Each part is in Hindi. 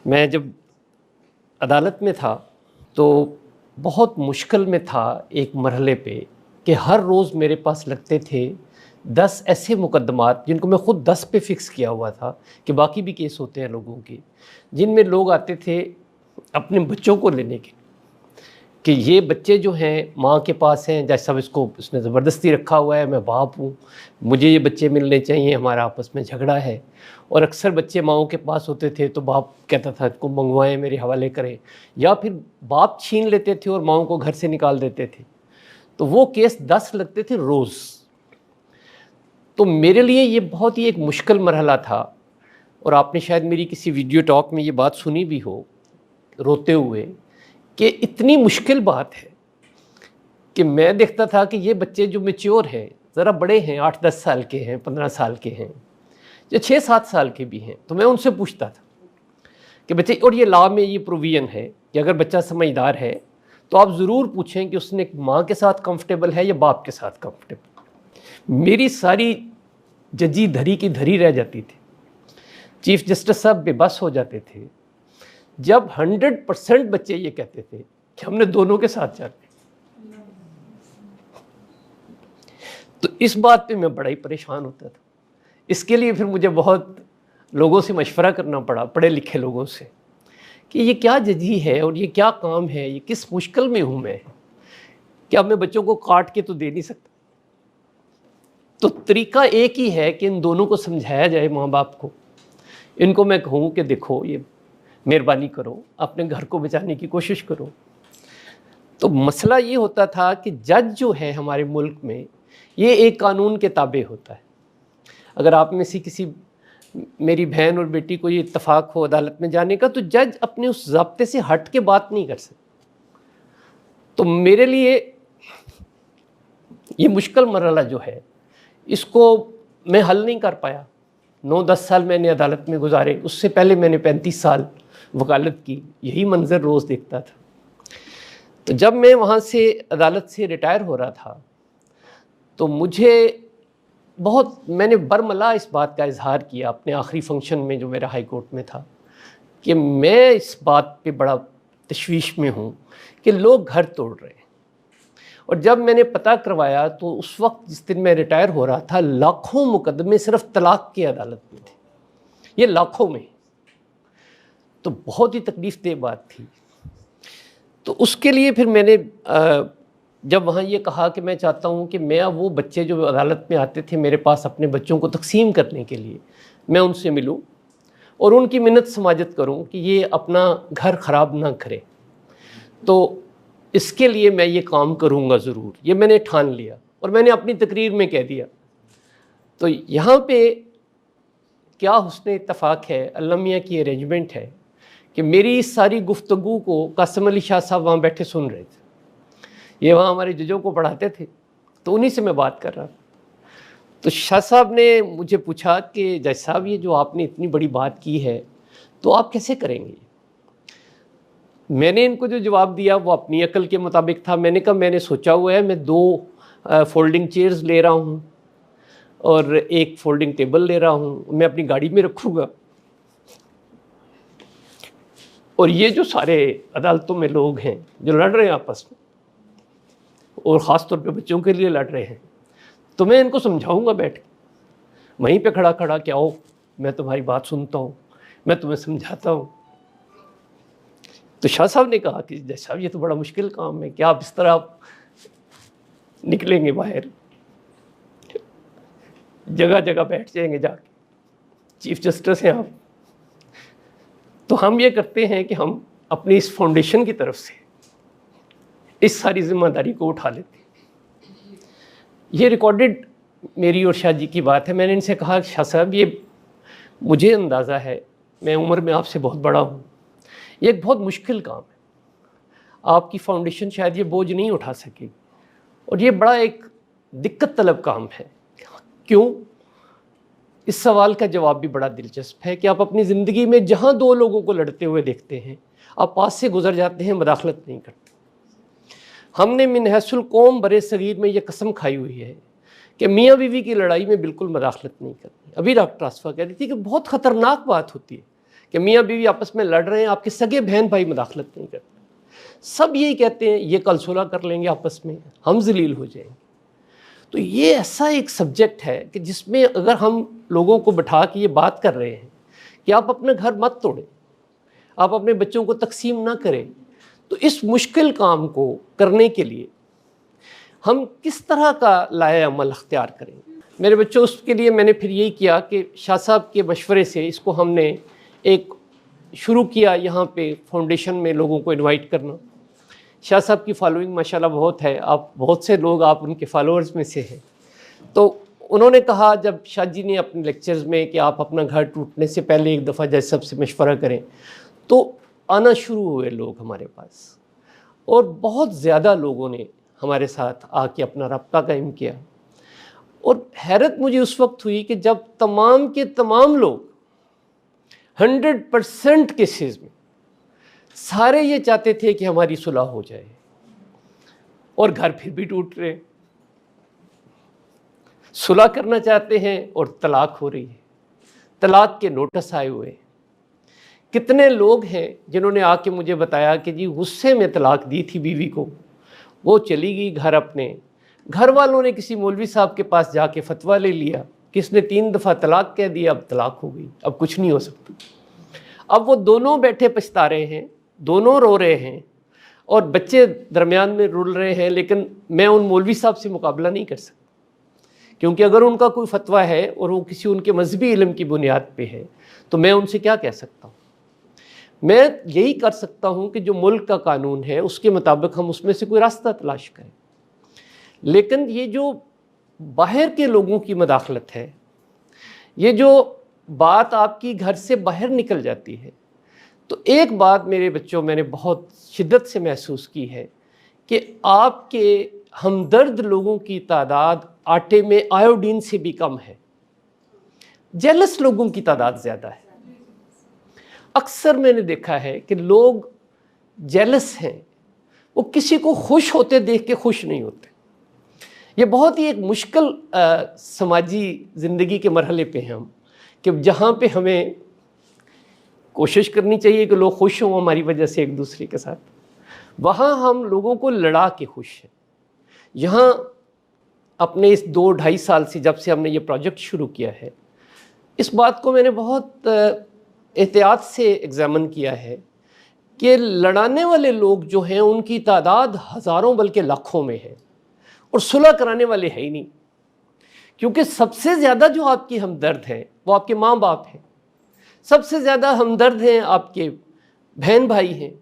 मैं जब अदालत में था तो बहुत मुश्किल में था एक मरहले पे कि हर रोज़ मेरे पास लगते थे 10 ऐसे मुकदमात जिनको मैं ख़ुद 10 पे फ़िक्स किया हुआ था कि बाकी भी केस होते हैं लोगों के, जिनमें लोग आते थे अपने बच्चों को लेने के कि ये बच्चे जो हैं माँ के पास हैं, जैसे सब इसको उसने ज़बरदस्ती रखा हुआ है, मैं बाप हूँ, मुझे ये बच्चे मिलने चाहिए, हमारा आपस में झगड़ा है। और अक्सर बच्चे माँओं के पास होते थे तो बाप कहता था इसको मंगवाएं, मेरे हवाले करें, या फिर बाप छीन लेते थे और माँओं को घर से निकाल देते थे। तो वो केस 10 लगते थे रोज़। तो मेरे लिए ये बहुत ही एक मुश्किल मरहला था। और आपने शायद मेरी किसी वीडियो टॉक में ये बात सुनी भी हो रोते हुए कि इतनी मुश्किल बात है कि मैं देखता था कि ये बच्चे जो मैच्योर हैं, ज़रा बड़े हैं, 8-10 साल के हैं, 15 साल के हैं, या 6-7 साल के भी हैं, तो मैं उनसे पूछता था कि बच्चे, और ये लॉ में ये प्रोविज़न है कि अगर बच्चा समझदार है तो आप ज़रूर पूछें कि उसने माँ के साथ कंफर्टेबल है या बाप के साथ कंफर्टेबल। मेरी सारी जजी धरी की धरी रह जाती थी। चीफ जस्टिस साहब बेबस हो जाते थे जब 100% बच्चे ये कहते थे कि हमने दोनों के साथ जाना। तो इस बात पे मैं बड़ा ही परेशान होता था। इसके लिए फिर मुझे बहुत लोगों से मशवरा करना पड़ा, पढ़े लिखे लोगों से, कि ये क्या जजी है और ये क्या काम है, ये किस मुश्किल में हूँ मैं, क्या मैं बच्चों को काट के तो दे नहीं सकता। तो तरीका एक ही है कि इन दोनों को समझाया जाए, माँ बाप को। इनको मैं कहूँ कि देखो, ये मेहरबानी करो, अपने घर को बचाने की कोशिश करो। तो मसला ये होता था कि जज जो है हमारे मुल्क में, ये एक कानून के ताबे होता है। अगर आप में से किसी, मेरी बहन और बेटी को ये इत्तफाक हो अदालत में जाने का, तो जज अपने उस ज़ाब्ते से हट के बात नहीं कर सकते। तो मेरे लिए ये मुश्किल मरहला जो है, इसको मैं हल नहीं कर पाया। 9-10 साल मैंने अदालत में गुजारे, उससे पहले मैंने 35 साल वकालत की, यही मंज़र रोज़ देखता था। तो जब मैं वहाँ से अदालत से रिटायर हो रहा था तो मैंने बरमला इस बात का इजहार किया अपने आखिरी फंक्शन में जो मेरा हाई कोर्ट में था, कि मैं इस बात पे बड़ा तशवीश में हूँ कि लोग घर तोड़ रहे हैं। और जब मैंने पता करवाया तो उस वक्त जिस दिन मैं रिटायर हो रहा था, लाखों मुकदमे सिर्फ तलाक की अदालत में थे, ये लाखों में। तो बहुत ही तकलीफ देह बात थी। तो उसके लिए फिर मैंने जब वहाँ ये कहा कि मैं चाहता हूँ कि मैं वो बच्चे जो अदालत में आते थे मेरे पास अपने बच्चों को तकसीम करने के लिए, मैं उनसे मिलूँ और उनकी मिन्नत समाजत करूँ कि ये अपना घर ख़राब ना करें। तो इसके लिए मैं ये काम करूँगा ज़रूर, ये मैंने ठान लिया और मैंने अपनी तकरीर में कह दिया। तो यहाँ पे क्या हुस्न इत्तफ़ाक़ है, अल्लाह मियाँ की अरेंजमेंट है कि मेरी इस सारी गुफ्तगू को कासिम अली शाह साहब वहाँ बैठे सुन रहे थे। ये वहाँ हमारे जजों को पढ़ाते थे, तो उन्हीं से मैं बात कर रहा था। तो शाह साहब ने मुझे पूछा कि जज साहब, ये जो आपने इतनी बड़ी बात की है तो आप कैसे करेंगे? मैंने इनको जो जवाब दिया वो अपनी अकल के मुताबिक था। मैंने कहा, मैंने सोचा हुआ है, मैं 2 फोल्डिंग चेयर्स ले रहा हूँ और एक फोल्डिंग टेबल ले रहा हूँ, मैं अपनी गाड़ी में रखूँगा। और ये जो सारे अदालतों में लोग हैं जो लड़ रहे हैं आपस में, और ख़ास तौर पे बच्चों के लिए लड़ रहे हैं, तो मैं इनको समझाऊंगा बैठ के, वहीं पे खड़ा खड़ा कि आओ मैं तुम्हारी बात सुनता हूँ, मैं तुम्हें समझाता हूँ। तो शाह साहब ने कहा कि जज साहब, ये तो बड़ा मुश्किल काम है, क्या आप इस तरह आप निकलेंगे बाहर, जगह जगह बैठ जाएंगे जाके, चीफ जस्टिस हैं आप। तो हम ये करते हैं कि हम अपनी इस फाउंडेशन की तरफ से इस सारी जिम्मेदारी को उठा लेते हैं। ये रिकॉर्डेड मेरी और शाह जी की बात है। मैंने इनसे कहा, शाह साहब, ये मुझे अंदाज़ा है, मैं उम्र में आपसे बहुत बड़ा हूँ, ये एक बहुत मुश्किल काम है, आपकी फाउंडेशन शायद ये बोझ नहीं उठा सकेगी, और ये बड़ा एक दिक्कत तलब काम है। क्यों? इस सवाल का जवाब भी बड़ा दिलचस्प है कि आप अपनी ज़िंदगी में जहाँ 2 लोगों को लड़ते हुए देखते हैं, आप पास से गुजर जाते हैं, मदाखलत नहीं करते। हमने मिनहसुल कौम बरे सगीर में ये कसम खाई हुई है कि मियाँ बीवी की लड़ाई में बिल्कुल मदाखलत नहीं करनी। अभी डॉक्टर आसफ़ा कह रही थी कि बहुत ख़तरनाक बात होती है कि मियाँ बीवी आपस में लड़ रहे हैं, आपके सगे बहन भाई मदाखलत नहीं करते, सब यही कहते हैं ये कल सुलह कर लेंगे आपस में, हम जलील हो जाएंगे। तो ये ऐसा एक सब्जेक्ट है कि जिसमें अगर हम लोगों को बैठा के ये बात कर रहे हैं कि आप अपना घर मत तोड़ें, आप अपने बच्चों को तकसीम ना करें, तो इस मुश्किल काम को करने के लिए हम किस तरह का लाया अमल अख्तियार करें। मेरे बच्चों, उसके लिए मैंने फिर यही किया कि शाह साहब के मशवरे से इसको हमने एक शुरू किया, यहाँ पे फाउंडेशन में लोगों को इनवाइट करना। शाह साहब की फॉलोइंग माशाल्लाह बहुत है, आप बहुत से लोग आप उनके फॉलोअर्स में से हैं। तो उन्होंने कहा जब शाह जी ने अपने लेक्चर्स में कि आप अपना घर टूटने से पहले एक दफ़ा जज साहब से मशवरा करें, तो आना शुरू हुए लोग हमारे पास, और बहुत ज़्यादा लोगों ने हमारे साथ आके अपना रब्ता कायम किया। और हैरत मुझे उस वक्त हुई कि जब तमाम के तमाम लोग 100% केसेस में सारे ये चाहते थे कि हमारी सुलह हो जाए, और घर फिर भी टूट रहे। सुलह करना चाहते हैं और तलाक हो रही है, तलाक के नोटिस आए हुए। कितने लोग हैं जिन्होंने आके मुझे बताया कि जी गुस्से में तलाक दी थी बीवी को, वो चली गई घर अपने, घर वालों ने किसी मौलवी साहब के पास जाके फतवा ले लिया, किसने 3 दफ़ा तलाक कह दिया, अब तलाक हो गई, अब कुछ नहीं हो सकता। अब वो दोनों बैठे पछता रहे हैं, दोनों रो रहे हैं, और बच्चे दरमियान में रुल रहे हैं। लेकिन मैं उन मौलवी साहब से मुकाबला नहीं कर सकता, क्योंकि अगर उनका कोई फतवा है और वो किसी उनके मजहबी इल्म की बुनियाद पे है, तो मैं उनसे क्या कह सकता हूँ। मैं यही कर सकता हूँ कि जो मुल्क का कानून है उसके मुताबिक हम उसमें से कोई रास्ता तलाश करें। लेकिन ये जो बाहर के लोगों की मदाखलत है, ये जो बात आपकी घर से बाहर निकल जाती है, तो एक बात मेरे बच्चों मैंने बहुत शिद्दत से महसूस की है कि आपके हमदर्द लोगों की तादाद आटे में आयोडीन से भी कम है, जेलस लोगों की तादाद ज़्यादा है। अक्सर मैंने देखा है कि लोग जेलस हैं, वो किसी को खुश होते देख के खुश नहीं होते। ये बहुत ही एक मुश्किल समाजी ज़िंदगी के मरहले पे हैं हम, कि जहाँ पे हमें कोशिश करनी चाहिए कि लोग खुश हों हमारी वजह से एक दूसरे के साथ, वहाँ हम लोगों को लड़ा के खुश हैं। यहाँ अपने इस 2-2.5 साल से जब से हमने ये प्रोजेक्ट शुरू किया है, इस बात को मैंने बहुत एहतियात से एग्ज़ामिन किया है कि लड़ाने वाले लोग जो हैं उनकी तादाद हज़ारों बल्कि लाखों में है, और सुलह कराने वाले है ही नहीं। क्योंकि सबसे ज़्यादा जो आपकी हमदर्द हैं वो आपके माँ बाप हैं, सबसे ज़्यादा हमदर्द हैं आपके बहन भाई हैं।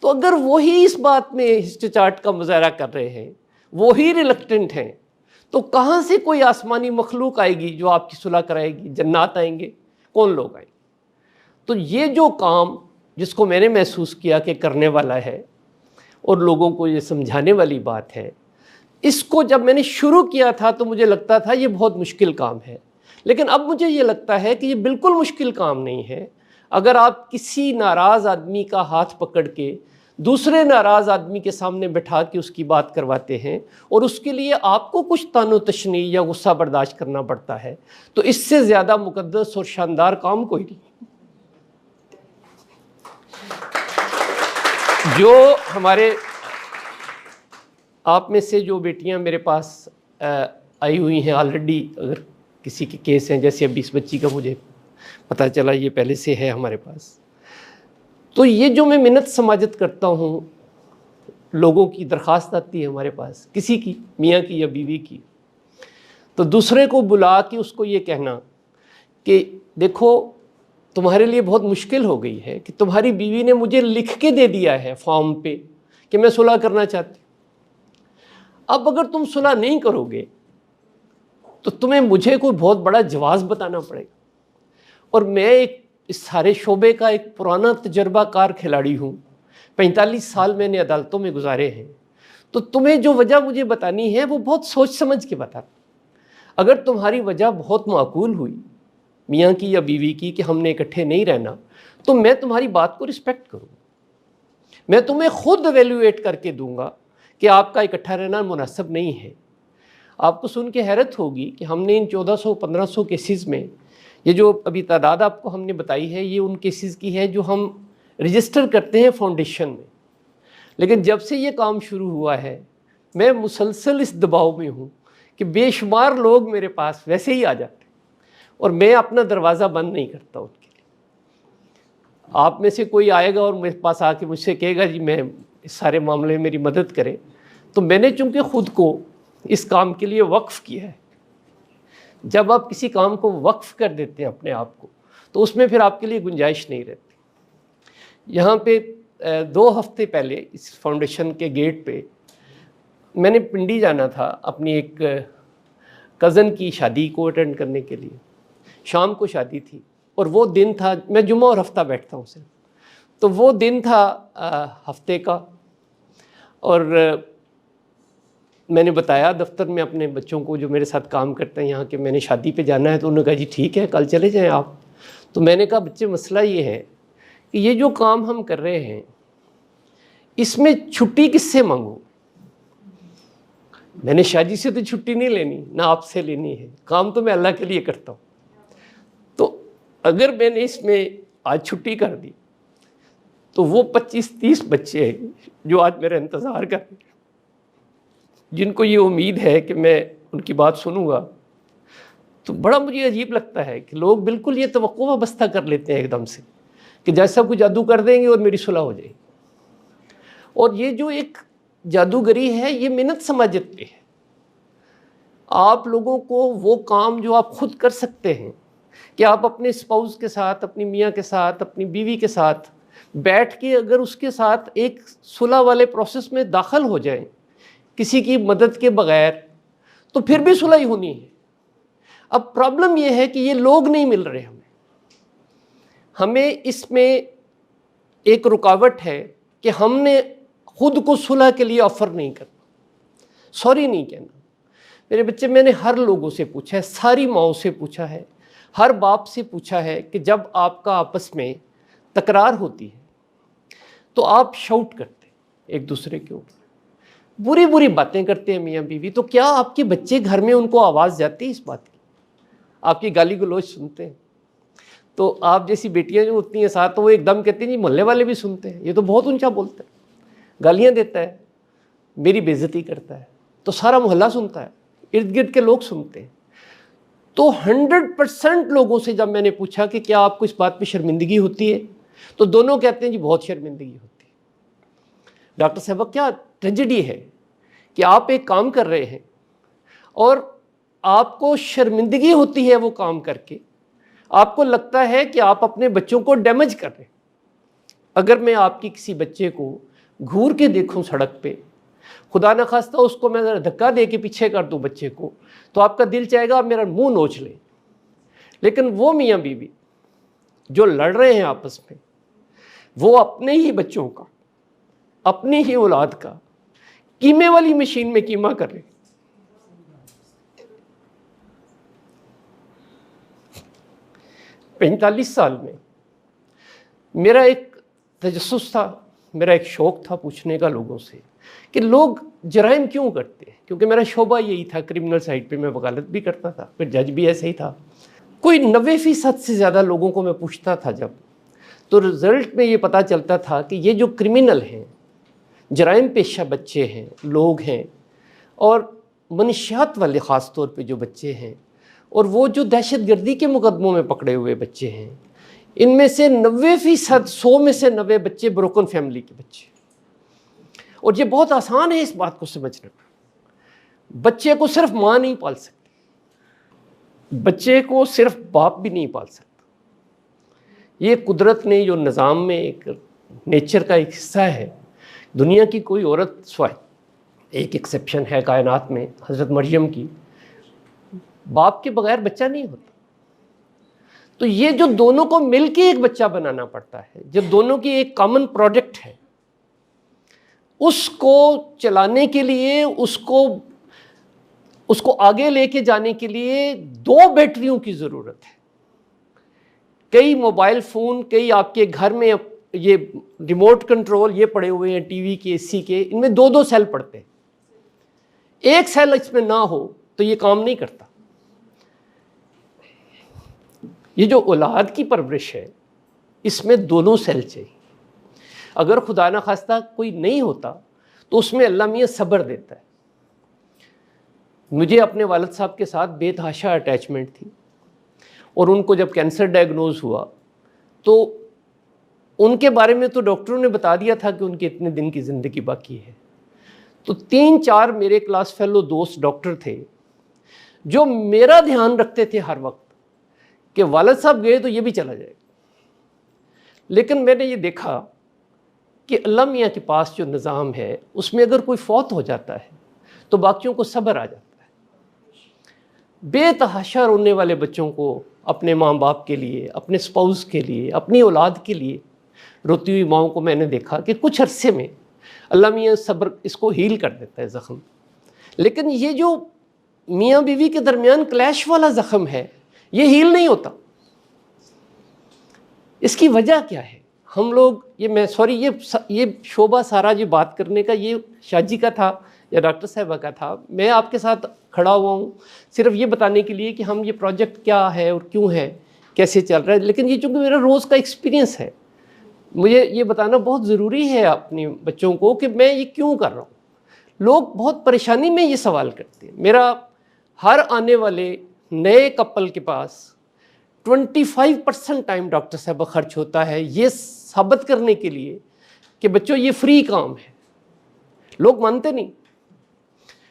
तो अगर वही इस बात में हिचकिचाहट का मुजाहरा कर रहे हैं, वही रिलक्टेंट हैं, तो कहाँ से कोई आसमानी मखलूक आएगी जो आपकी सुलह कराएगी, जन्नत आएंगे, कौन लोग आएंगे। तो ये जो काम जिसको मैंने महसूस किया कि करने वाला है और लोगों को ये समझाने वाली बात है, इसको जब मैंने शुरू किया था तो मुझे लगता था ये बहुत मुश्किल काम है, लेकिन अब मुझे ये लगता है कि ये बिल्कुल मुश्किल काम नहीं है। अगर आप किसी नाराज़ आदमी का हाथ पकड़ के दूसरे नाराज़ आदमी के सामने बैठा के उसकी बात करवाते हैं और उसके लिए आपको कुछ तानो तशनी या गुस्सा बर्दाश्त करना पड़ता है, तो इससे ज़्यादा मुकद्दस और शानदार काम कोई नहीं। जो हमारे आप में से जो बेटियां मेरे पास आई हुई हैं ऑलरेडी, अगर किसी के केस हैं, जैसे अभी इस बच्ची का मुझे पता चला ये पहले से है हमारे पास, तो ये जो मैं मिन्नत समाजत करता हूँ, लोगों की दरख्वास्त आती है हमारे पास, किसी की, मियाँ की या बीवी की, तो दूसरे को बुला के उसको ये कहना कि देखो तुम्हारे लिए बहुत मुश्किल हो गई है कि तुम्हारी बीवी ने मुझे लिख के दे दिया है फॉर्म पे कि मैं सुलह करना चाहती हूँ। अब अगर तुम सुलह नहीं करोगे तो तुम्हें मुझे कोई बहुत बड़ा जवाब बताना पड़ेगा, और मैं एक इस सारे शोबे का एक पुराना तजर्बाकार खिलाड़ी हूँ, 45 साल मैंने अदालतों में गुजारे हैं, तो तुम्हें जो वजह मुझे बतानी है वो बहुत सोच समझ के बता। अगर तुम्हारी वजह बहुत माकूल हुई मियाँ की या बीवी की कि हमने इकट्ठे नहीं रहना, तो मैं तुम्हारी बात को रिस्पेक्ट करूँगा, मैं तुम्हें खुद एवेल्यूएट करके दूंगा कि आपका इकट्ठा रहना मुनासिब नहीं है। आपको सुन के हैरत होगी कि हमने इन 1400-1500 केसेस में ये जो अभी तादाद आपको हमने बताई है, ये उन केसेस की है जो हम रजिस्टर करते हैं फाउंडेशन में। लेकिन जब से ये काम शुरू हुआ है, मैं मुसलसल इस दबाव में हूँ कि बेशुमार लोग मेरे पास वैसे ही आ जाते हैं और मैं अपना दरवाज़ा बंद नहीं करता उनके लिए। आप में से कोई आएगा और मेरे पास आके मुझसे कहेगा जी मैं इस सारे मामले में मेरी मदद करें, तो मैंने चूँकि ख़ुद को इस काम के लिए वक्फ़ किया है। जब आप किसी काम को वक्फ़ कर देते हैं अपने आप को, तो उसमें फिर आपके लिए गुंजाइश नहीं रहती। यहाँ पे 2 हफ्ते पहले इस फाउंडेशन के गेट पे मैंने पिंडी जाना था अपनी एक कज़न की शादी को अटेंड करने के लिए। शाम को शादी थी और वो दिन था, मैं जुम्मा और हफ्ता बैठता हूँ सिर्फ, तो वो दिन था हफ्ते का। और मैंने बताया दफ्तर में अपने बच्चों को जो मेरे साथ काम करते हैं यहाँ के, मैंने शादी पे जाना है। तो उन्होंने कहा जी ठीक है, कल चले जाएं आप। तो मैंने कहा बच्चे, मसला ये है कि ये जो काम हम कर रहे हैं इसमें छुट्टी किससे मांगूं? मैंने शादी से तो छुट्टी नहीं लेनी, ना आपसे लेनी है, काम तो मैं अल्लाह के लिए करता हूँ। तो अगर मैंने इसमें आज छुट्टी कर दी तो वो 25-30 बच्चे जो आज मेरा इंतज़ार कर रहे हैं, जिनको ये उम्मीद है कि मैं उनकी बात सुनूंगा, तो बड़ा मुझे अजीब लगता है कि लोग बिल्कुल ये तवक्को वाबस्ता कर लेते हैं एकदम से कि जैसा कुछ जादू कर देंगे और मेरी सुलह हो जाएगी। और ये जो एक जादूगरी है, ये मिन्नत समाजत पे है। आप लोगों को वो काम जो आप खुद कर सकते हैं कि आप अपने स्पाउस के साथ, अपनी मियाँ के साथ, अपनी बीवी के साथ बैठ के अगर उसके साथ एक सुलह वाले प्रोसेस में दाखिल हो जाएं किसी की मदद के बगैर, तो फिर भी सुलह ही होनी है। अब प्रॉब्लम यह है कि ये लोग नहीं मिल रहे हमें इसमें एक रुकावट है कि हमने खुद को सुलह के लिए ऑफ़र नहीं करना, सॉरी नहीं कहना। मेरे बच्चे, मैंने हर लोगों से पूछा है, सारी माओं से पूछा है, हर बाप से पूछा है कि जब आपका आपस में तकरार होती है तो आप शाउट करते एक दूसरे के ऊपर, बुरी बुरी बातें करते हैं मियाँ बीवी, तो क्या आपके बच्चे घर में उनको आवाज़ जाती है इस बात की? आपकी गाली गलौज सुनते हैं? तो आप जैसी बेटियां जो होती हैं साथ, तो वो एकदम कहती हैं जी मोहल्ले वाले भी सुनते हैं, ये तो बहुत ऊंचा बोलता है, गालियां देता है, मेरी बेइज्जती करता है, तो सारा मोहल्ला सुनता है, इर्द गिर्द के लोग सुनते हैं। तो 100% लोगों से जब मैंने पूछा कि क्या आपको इस बात पे शर्मिंदगी होती है, तो दोनों कहते हैं जी बहुत शर्मिंदगी होती है। डॉक्टर साहब, क्या ट्रेजेडी है कि आप एक काम कर रहे हैं और आपको शर्मिंदगी होती है वो काम करके, आपको लगता है कि आप अपने बच्चों को डैमेज कर रहे हैं। अगर मैं आपकी किसी बच्चे को घूर के देखूं सड़क पे, खुदा न खास्ता उसको मैं धक्का दे के पीछे कर दूं बच्चे को, तो आपका दिल चाहेगा आप मेरा मुंह नोच लें। लेकिन वो मियाँ बीवी जो लड़ रहे हैं आपस में, वो अपने ही बच्चों का, अपनी ही औलाद का कीमे वाली मशीन में कीमा कर रहे हैं। पैंतालीस साल में मेरा एक तजस्सुस था, मेरा एक शौक़ था पूछने का लोगों से कि लोग जराइम क्यों करते हैं, क्योंकि मेरा शोबा यही था, क्रिमिनल साइड पे मैं वकालत भी करता था, फिर जज भी ऐसे ही था। कोई 90% से ज़्यादा लोगों को मैं पूछता था जब, तो रिज़ल्ट में ये पता चलता था कि ये जो क्रिमिनल हैं, जराइम पेशा बच्चे हैं, लोग हैं, और मनशियात वाले ख़ास तौर पे जो बच्चे हैं, और वो जो दहशतगर्दी के मुकदमों में पकड़े हुए बच्चे हैं, इनमें से 90%, 100 में से 90 बच्चे ब्रोकन फैमिली के बच्चे। और ये बहुत आसान है इस बात को समझना। बच्चे को सिर्फ माँ नहीं पाल सकती, बच्चे को सिर्फ बाप भी नहीं पाल सकता। ये कुदरत ने जो निज़ाम में एक नेचर का एक हिस्सा है, दुनिया की कोई औरत स्वाय, एक एक्सेप्शन है कायनात में, हज़रत मरियम की, बाप के बगैर बच्चा नहीं होता। तो ये जो दोनों को मिलके एक बच्चा बनाना पड़ता है, जब दोनों की एक कॉमन प्रोजेक्ट है, उसको चलाने के लिए, उसको आगे लेके जाने के लिए 2 बैटरियों की ज़रूरत है। कई मोबाइल फ़ोन, कई आपके घर में ये रिमोट कंट्रोल ये पड़े हुए हैं, टीवी के, एसी के, इनमें 2-2 सेल पड़ते हैं। एक सेल इसमें ना हो तो ये काम नहीं करता। ये जो औलाद की परवरिश है, इसमें दोनों सेल चाहिए। अगर खुदा न खास्ता कोई नहीं होता तो उसमें अल्लाह मियाँ सब्र देता है। मुझे अपने वालिद साहब के साथ बेतहाशा अटैचमेंट थी, और उनको जब कैंसर डायग्नोज हुआ तो उनके बारे में तो डॉक्टरों ने बता दिया था कि उनके इतने दिन की ज़िंदगी बाकी है। तो 3-4 मेरे क्लास फेलो दोस्त डॉक्टर थे जो मेरा ध्यान रखते थे हर वक्त कि वालिद साहब गए तो ये भी चला जाएगा। लेकिन मैंने ये देखा कि अल्लाह मियाँ के पास जो निज़ाम है उसमें अगर कोई फौत हो जाता है तो बाकियों को सब्र आ जाता है। बेतहाशा रोने वाले बच्चों को अपने माँ बाप के लिए, अपने स्पाउस के लिए, अपनी औलाद के लिए रोती हुई माँओं को मैंने देखा कि कुछ अरसे में अल्लाह मियाँ सब्र इसको हील कर देता है ज़ख़म। लेकिन ये जो मियाँ बीवी के दरमियान क्लैश वाला ज़ख़म है ये हील नहीं होता। इसकी वजह क्या है? हम लोग ये शोभा सारा जो बात करने का ये शाजी का था या डॉक्टर साहबा का था। मैं आपके साथ खड़ा हुआ हूँ सिर्फ ये बताने के लिए कि हम ये प्रोजेक्ट क्या है और क्यों है, कैसे चल रहा है। लेकिन ये चूँकि मेरा रोज़ का एक्सपीरियंस है, मुझे ये बताना बहुत ज़रूरी है अपने बच्चों को कि मैं ये क्यों कर रहा हूँ। लोग बहुत परेशानी में ये सवाल करते हैं। मेरा हर आने वाले नए कपल के पास 25% टाइम डॉक्टर साहब खर्च होता है ये साबित करने के लिए कि बच्चों ये फ्री काम है। लोग मानते नहीं,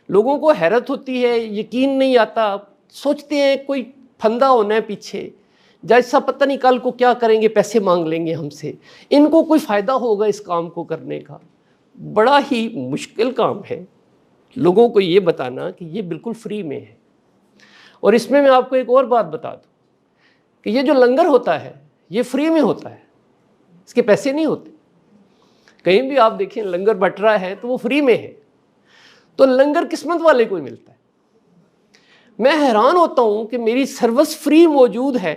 लोगों को हैरत होती है, यकीन नहीं आता, सोचते हैं कोई फंदा होना है पीछे, जैसा पता नहीं कल को क्या करेंगे, पैसे मांग लेंगे हमसे, इनको कोई फ़ायदा होगा इस काम को करने का। बड़ा ही मुश्किल काम है लोगों को ये बताना कि ये बिल्कुल फ्री में है। और इसमें मैं आपको एक और बात बता दूं कि ये जो लंगर होता है ये फ्री में होता है, इसके पैसे नहीं होते। कहीं भी आप देखें लंगर बट रहा है तो वो फ्री में है। तो लंगर किस्मत वाले को ही मिलता है। मैं हैरान होता हूँ कि मेरी सर्विस फ्री मौजूद है,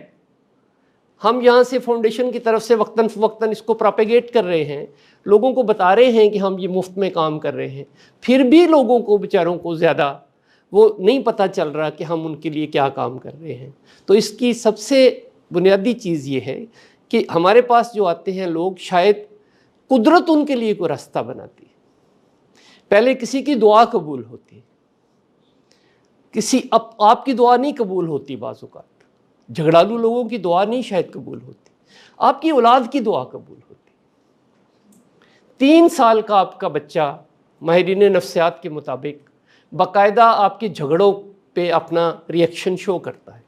हम यहाँ से फाउंडेशन की तरफ से वक्तन फ़वक्तन इसको प्रोपेगेट कर रहे हैं, लोगों को बता रहे हैं कि हम ये मुफ्त में काम कर रहे हैं, फिर भी लोगों को बेचारों को ज़्यादा वो नहीं पता चल रहा कि हम उनके लिए क्या काम कर रहे हैं। तो इसकी सबसे बुनियादी चीज़ ये है कि हमारे पास जो आते हैं लोग, शायद कुदरत उनके लिए कोई रास्ता बनाती है। पहले किसी की दुआ कबूल होती, किसी आपकी दुआ नहीं कबूल होती, बाज़-औक़ात झगड़ालू लोगों की दुआ नहीं शायद कबूल होती, आपकी औलाद की दुआ कबूल होती। 3 साल का आपका बच्चा माहिरीन नफ्सियात के मुताबिक बाकायदा आपके झगड़ों पे अपना रिएक्शन शो करता है,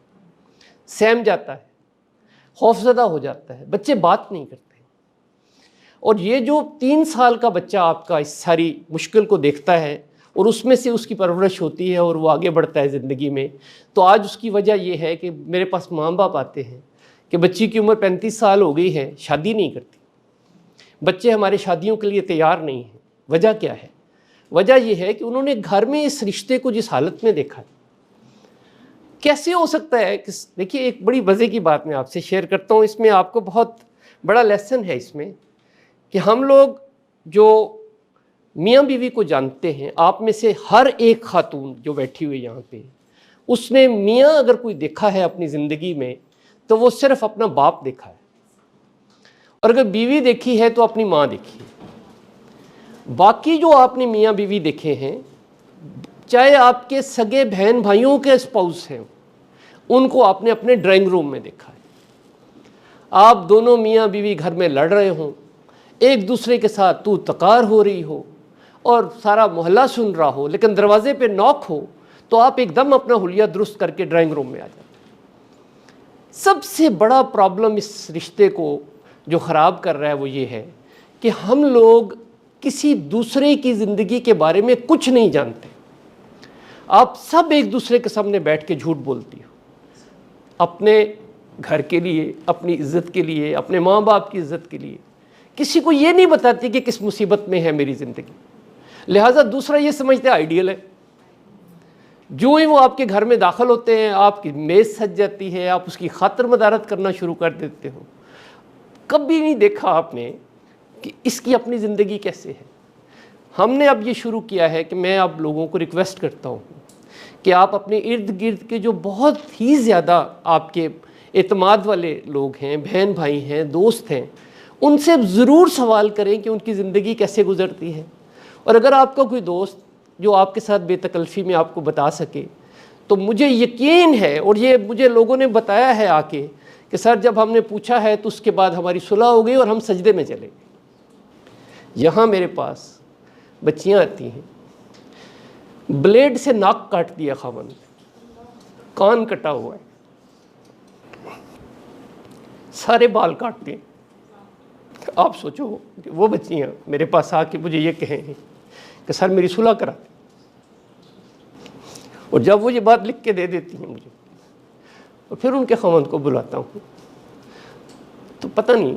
सहम जाता है, खौफज़दा हो जाता है, बच्चे बात नहीं करते। और ये जो 3 साल का बच्चा आपका इस सारी मुश्किल को देखता है और उसमें से उसकी परवरिश होती है और वो आगे बढ़ता है ज़िंदगी में, तो आज उसकी वजह ये है कि मेरे पास माँ बाप आते हैं कि बच्ची की उम्र 35 साल हो गई है, शादी नहीं करती, बच्चे हमारे शादियों के लिए तैयार नहीं हैं। वजह क्या है? वजह यह है कि उन्होंने घर में इस रिश्ते को जिस हालत में देखा है। कैसे हो सकता है कि देखिए, एक बड़ी मज़े की बात मैं आपसे शेयर करता हूँ, इसमें आपको बहुत बड़ा लेसन है इसमें कि हम लोग जो मियाँ बीवी को जानते हैं, आप में से हर एक खातून जो बैठी हुई यहाँ पे, उसने मियाँ अगर कोई देखा है अपनी ज़िंदगी में तो वो सिर्फ अपना बाप देखा है, और अगर बीवी देखी है तो अपनी माँ देखी है। बाकी जो आपने मियाँ बीवी देखे हैं, चाहे आपके सगे बहन भाइयों के स्पाउस हैं, उनको आपने अपने ड्राइंग रूम में देखा है। आप दोनों मियाँ बीवी घर में लड़ रहे हों, एक दूसरे के साथ तू तकार हो रही हो और सारा मोहल्ला सुन रहा हो, लेकिन दरवाजे पे नॉक हो तो आप एकदम अपना हुलिया दुरुस्त करके ड्राइंग रूम में आ जाते। सबसे बड़ा प्रॉब्लम इस रिश्ते को जो ख़राब कर रहा है वो ये है कि हम लोग किसी दूसरे की ज़िंदगी के बारे में कुछ नहीं जानते। आप सब एक दूसरे के सामने बैठ के झूठ बोलती हो, अपने घर के लिए, अपनी इज़्ज़त के लिए, अपने माँ बाप की इज़्ज़त के लिए। किसी को ये नहीं बताती कि किस मुसीबत में है मेरी ज़िंदगी, लिहाजा दूसरा ये समझते आइडियल है। जो ही वो आपके घर में दाखिल होते हैं, आपकी मेज़ सज जाती है, आप उसकी खातिर मदारत करना शुरू कर देते हो। कभी नहीं देखा आपने कि इसकी अपनी ज़िंदगी कैसे है। हमने अब ये शुरू किया है कि मैं अब लोगों को रिक्वेस्ट करता हूँ कि आप अपने इर्द गिर्द के जो बहुत ही ज़्यादा आपके एतमाद वाले लोग हैं, बहन भाई हैं, दोस्त हैं, उनसे ज़रूर सवाल करें कि उनकी ज़िंदगी कैसे गुजरती है। और अगर आपका कोई दोस्त जो आपके साथ बेतकल्फ़ी में आपको बता सके, तो मुझे यकीन है, और ये मुझे लोगों ने बताया है आके, कि सर जब हमने पूछा है तो उसके बाद हमारी सुलह हो गई और हम सजदे में चले गए। यहाँ मेरे पास बच्चियाँ आती हैं, ब्लेड से नाक काट दिया खामन, कान कटा हुआ है, सारे बाल काट दिए। आप सोचो कि वो बच्चियाँ मेरे पास आके मुझे ये कहें कि सर मेरी सुलह करा दें, और जब वो ये बात लिख के दे देती हैं मुझे, और फिर उनके खामन को बुलाता हूँ, तो पता नहीं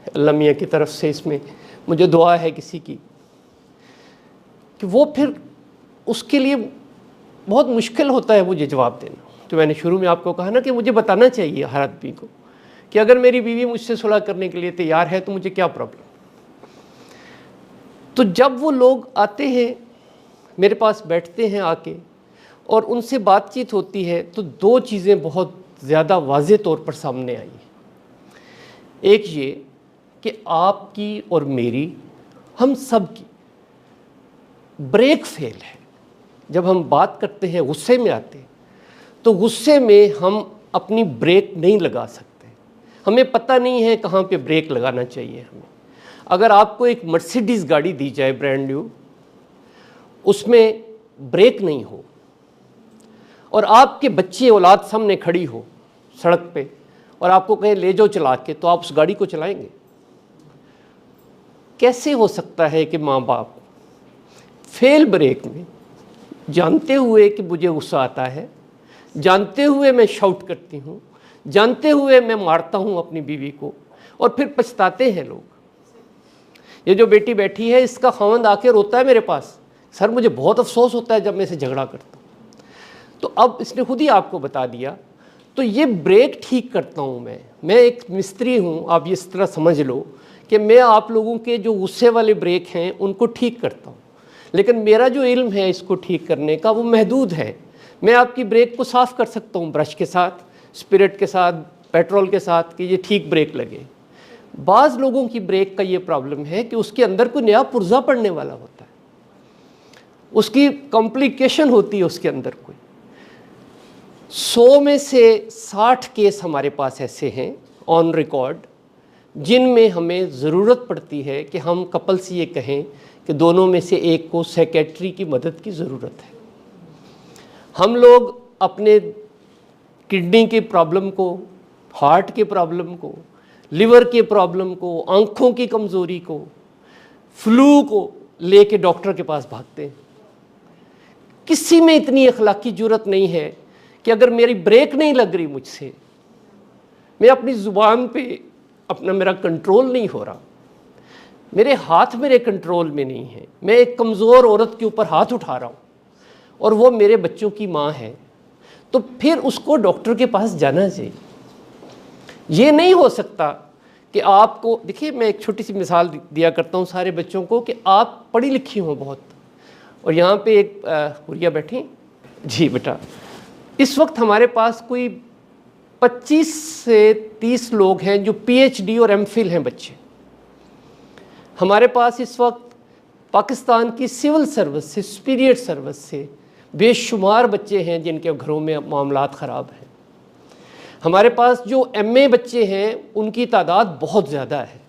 अल्लाह मियाँ की तरफ से इसमें मुझे दुआ है किसी की, कि वो फिर उसके लिए बहुत मुश्किल होता है मुझे जवाब देना। तो मैंने शुरू में आपको कहा ना कि मुझे बताना चाहिए हर आदमी को कि अगर मेरी बीवी मुझसे सुलह करने के लिए तैयार है तो मुझे क्या प्रॉब्लम। तो जब वो लोग आते हैं मेरे पास, बैठते हैं आके और उनसे बातचीत होती है, तो दो चीज़ें बहुत ज़्यादा वाज़े तौर पर सामने आई हैं। एक ये कि आपकी और मेरी, हम सब की ब्रेक फेल है। जब हम बात करते हैं, गुस्से में आते हैं, तो गुस्से में हम अपनी ब्रेक नहीं लगा सकते। हमें पता नहीं है कहाँ पे ब्रेक लगाना चाहिए हमें। अगर आपको एक मर्सिडीज़ गाड़ी दी जाए ब्रांड न्यू, उसमें ब्रेक नहीं हो, और आपके बच्चे औलाद सामने खड़ी हो सड़क पे और आपको कहें ले जाओ चला के, तो आप उस गाड़ी को चलाएंगे? कैसे हो सकता है कि माँ बाप फेल ब्रेक में, जानते हुए कि मुझे गुस्सा आता है, जानते हुए मैं शाउट करती हूँ, जानते हुए मैं मारता हूँ अपनी बीवी को, और फिर पछताते हैं लोग। ये जो बेटी बैठी है, इसका खावंद आके रोता है मेरे पास, सर मुझे बहुत अफसोस होता है जब मैं इसे झगड़ा करता हूँ। तो अब इसने खुद ही आपको बता दिया। तो ये ब्रेक ठीक करता हूँ मैं एक मिस्त्री हूँ, आप इस तरह समझ लो कि मैं आप लोगों के जो गुस्से वाले ब्रेक हैं उनको ठीक करता हूँ, लेकिन मेरा जो इल्म है इसको ठीक करने का वो महदूद है। मैं आपकी ब्रेक को साफ़ कर सकता हूँ ब्रश के साथ, स्पिरिट के साथ, पेट्रोल के साथ, कि ये ठीक ब्रेक लगे। बाज़ लोगों की ब्रेक का ये प्रॉब्लम है कि उसके अंदर कोई नया पुर्जा पड़ने वाला होता है, उसकी कॉम्प्लिकेशन होती है उसके अंदर कोई। 100 में से 60 केस हमारे पास ऐसे हैं ऑन रिकॉर्ड, जिनमें हमें ज़रूरत पड़ती है कि हम कपल से ये कहें कि दोनों में से एक को साइकेट्री की मदद की ज़रूरत है। हम लोग अपने किडनी के प्रॉब्लम को, हार्ट के प्रॉब्लम को, लिवर के प्रॉब्लम को, आँखों की कमज़ोरी को, फ्लू को लेके डॉक्टर के पास भागते हैं। किसी में इतनी अखलाकी जुर्रत नहीं है कि अगर मेरी ब्रेक नहीं लग रही मुझसे, मैं अपनी ज़ुबान पे अपना, मेरा कंट्रोल नहीं हो रहा, मेरे हाथ मेरे कंट्रोल में नहीं है, मैं एक कमज़ोर औरत के ऊपर हाथ उठा रहा हूँ और वो मेरे बच्चों की माँ है, तो फिर उसको डॉक्टर के पास जाना चाहिए। ये नहीं हो सकता कि आपको, देखिए मैं एक छोटी सी मिसाल दिया करता हूँ सारे बच्चों को कि आप पढ़ी लिखी हो बहुत, और यहाँ पे एक हुरिया बैठी जी बेटा, इस वक्त हमारे पास कोई 25 से 30 लोग हैं जो PhD और MPhil हैं बच्चे। हमारे पास इस वक्त पाकिस्तान की सिविल सर्विस से, सुपीरियर सर्विस से बेशुमार बच्चे हैं जिनके घरों में मामलात ख़राब हैं। हमारे पास जो MA बच्चे हैं उनकी तादाद बहुत ज़्यादा है।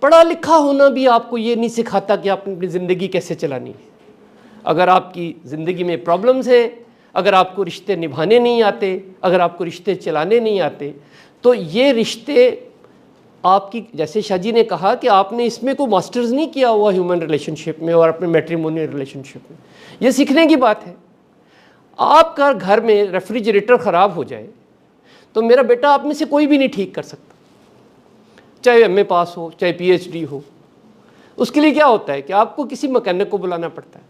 पढ़ा लिखा होना भी आपको ये नहीं सिखाता कि आप अपनी ज़िंदगी कैसे चलानी है। अगर आपकी ज़िंदगी में प्रॉब्लम्स हैं, अगर आपको रिश्ते निभाने नहीं आते, अगर आपको रिश्ते चलाने नहीं आते, तो ये रिश्ते आपकी, जैसे शाहजी ने कहा कि आपने इसमें कोई मास्टर्स नहीं किया हुआ ह्यूमन रिलेशनशिप में और अपने मैट्रिमोनियल रिलेशनशिप में, ये सीखने की बात है। आपका घर में रेफ्रिजरेटर ख़राब हो जाए तो मेरा बेटा आप में से कोई भी नहीं ठीक कर सकता, चाहे MA पास हो, चाहे PhD हो। उसके लिए क्या होता है कि आपको किसी मैकेनिक को बुलाना पड़ता है।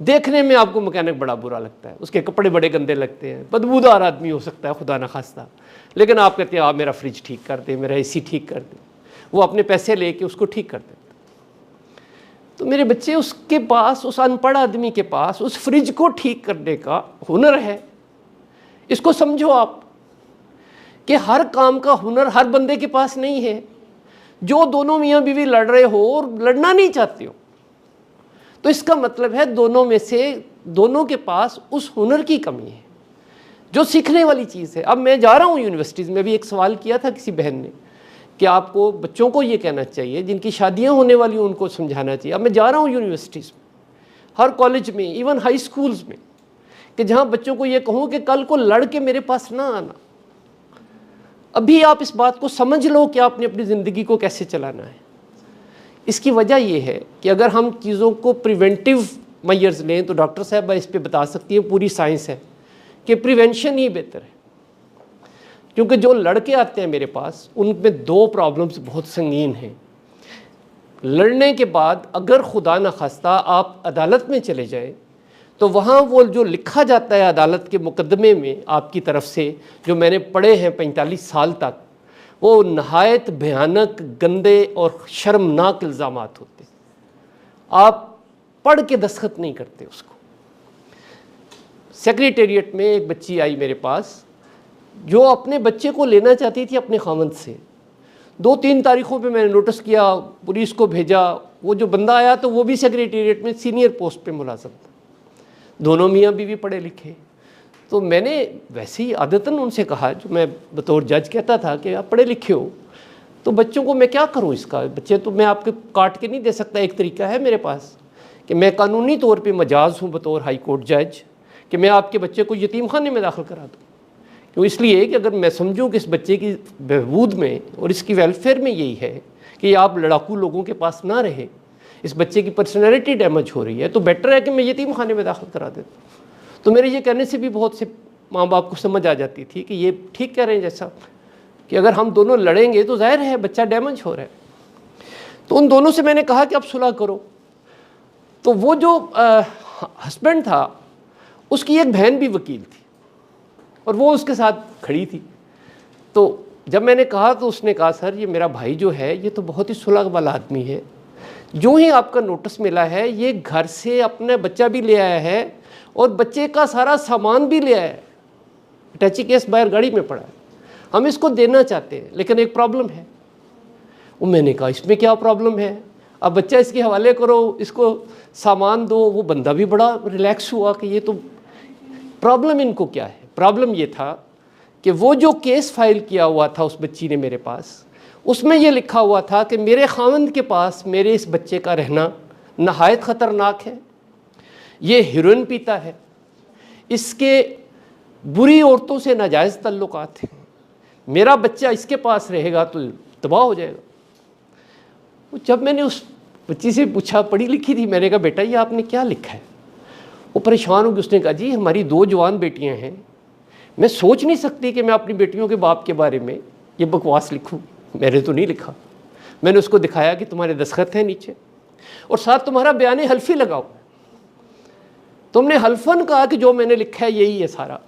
देखने में आपको मैकेनिक बड़ा बुरा लगता है, उसके कपड़े बड़े गंदे लगते हैं, बदबूदार आदमी हो सकता है खुदा ना खास्ता, लेकिन आप कहते हैं आप मेरा फ्रिज ठीक कर दे, मेरा AC ठीक कर दे, वो अपने पैसे लेके उसको ठीक कर देता। तो मेरे बच्चे, उसके पास, उस अनपढ़ आदमी के पास उस फ्रिज को ठीक करने का हुनर है, इसको समझो आप। कि हर काम का हुनर हर बंदे के पास नहीं है। जो दोनों मियाँ बीवी लड़ रहे हो और लड़ना नहीं चाहते हो, तो इसका मतलब है दोनों में से दोनों के पास उस हुनर की कमी है जो सीखने वाली चीज़ है। अब मैं जा रहा हूँ यूनिवर्सिटीज़ में, भी एक सवाल किया था किसी बहन ने कि आपको बच्चों को ये कहना चाहिए, जिनकी शादियाँ होने वाली हैं उनको समझाना चाहिए। अब मैं जा रहा हूँ यूनिवर्सिटीज़ में, हर कॉलेज में, इवन हाई स्कूल्स में, कि जहाँ बच्चों को ये कहूँ कि कल को लड़ के मेरे पास ना आना। अभी आप इस बात को समझ लो कि आपने अपनी ज़िंदगी को कैसे चलाना है। इसकी वजह ये है कि अगर हम चीज़ों को प्रिवेंटिव मेजर्स लें तो डॉक्टर साहब इस पे बता सकती हैं, पूरी साइंस है कि प्रिवेंशन ही बेहतर है। क्योंकि जो लड़के आते हैं मेरे पास, उनमें दो प्रॉब्लम्स बहुत संगीन हैं। लड़ने के बाद अगर खुदा न खास्ता आप अदालत में चले जाएं, तो वहाँ वो जो लिखा जाता है अदालत के मुकदमे में आपकी तरफ से, जो मैंने पढ़े हैं 45 साल तक, वो नहायत भयानक, गंदे और शर्मनाक इल्ज़ामात होते। आप पढ़ के दस्तखत नहीं करते उसको। सेक्रेटेरिएट में एक बच्ची आई मेरे पास जो अपने बच्चे को लेना चाहती थी अपने खामंद से। 2-3 तारीखों पे मैंने नोटिस किया, पुलिस को भेजा। वो जो बंदा आया तो वो भी सेक्रेटेरिएट में सीनियर पोस्ट पे मुलाजिम था। दोनों मियाँ बीवी पढ़े लिखे। तो मैंने वैसे ही आदतन उनसे कहा, जो मैं बतौर जज कहता था कि आप पढ़े लिखे हो तो बच्चों को मैं क्या करूँ इसका, बच्चे तो मैं आपके काट के नहीं दे सकता। एक तरीका है मेरे पास कि मैं कानूनी तौर पे मजाज हूँ बतौर हाई कोर्ट जज कि मैं आपके बच्चे को यतीम खाने में दाखिल करा दूँ। क्यों? इसलिए कि अगर मैं समझूं कि इस बच्चे की बहबूद में और इसकी वेलफेयर में यही है कि आप लड़ाकू लोगों के पास ना रहे, इस बच्चे की पर्सनैलिटी डैमेज हो रही है, तो बेटर है कि मैं यतीम खाने में दाखिल करा देता हूँ। तो मेरे ये कहने से भी बहुत से माँ बाप को समझ आ जाती थी कि ये ठीक कह रहे हैं, जैसा कि अगर हम दोनों लड़ेंगे तो जाहिर है बच्चा डैमेज हो रहा है। तो उन दोनों से मैंने कहा कि आप सुलह करो। तो वो जो हस्बैंड था, उसकी एक बहन भी वकील थी और वो उसके साथ खड़ी थी। तो जब मैंने कहा तो उसने कहा, सर ये मेरा भाई जो है ये तो बहुत ही सुलह वाला आदमी है, जो ही आपका नोटिस मिला है ये घर से अपना बच्चा भी ले आया है और बच्चे का सारा सामान भी ले आया है, अटैची केस बाहर गाड़ी में पड़ा है, हम इसको देना चाहते हैं लेकिन एक प्रॉब्लम है। वो मैंने कहा इसमें क्या प्रॉब्लम है, अब बच्चा इसके हवाले करो, इसको सामान दो। वो बंदा भी बड़ा रिलैक्स हुआ कि ये तो प्रॉब्लम इनको क्या है। प्रॉब्लम ये था कि वो जो केस फाइल किया हुआ था उस बच्ची ने मेरे पास, उसमें ये लिखा हुआ था कि मेरे खावंद के पास मेरे इस बच्चे का रहना नहायत ख़तरनाक है, ये हेरोइन पीता है, इसके बुरी औरतों से नाजायज़ ताल्लुकात हैं, मेरा बच्चा इसके पास रहेगा तो तबाह हो जाएगा। जब मैंने उस बच्ची से पूछा, पढ़ी लिखी थी, मैंने कहा बेटा ये आपने क्या लिखा है? वो परेशान हो गई। उसने कहा जी हमारी 2 जवान बेटियां हैं, मैं सोच नहीं सकती कि मैं अपनी बेटियों के बाप के बारे में ये बकवास लिखूं। मैंने तो नहीं लिखा। मैंने उसको दिखाया कि तुम्हारे दस्तखत हैं नीचे और साथ तुम्हारा बयान हल्फी लगाओ। तुमने हल्फन कहा कि जो मैंने लिखा है यही है सारा।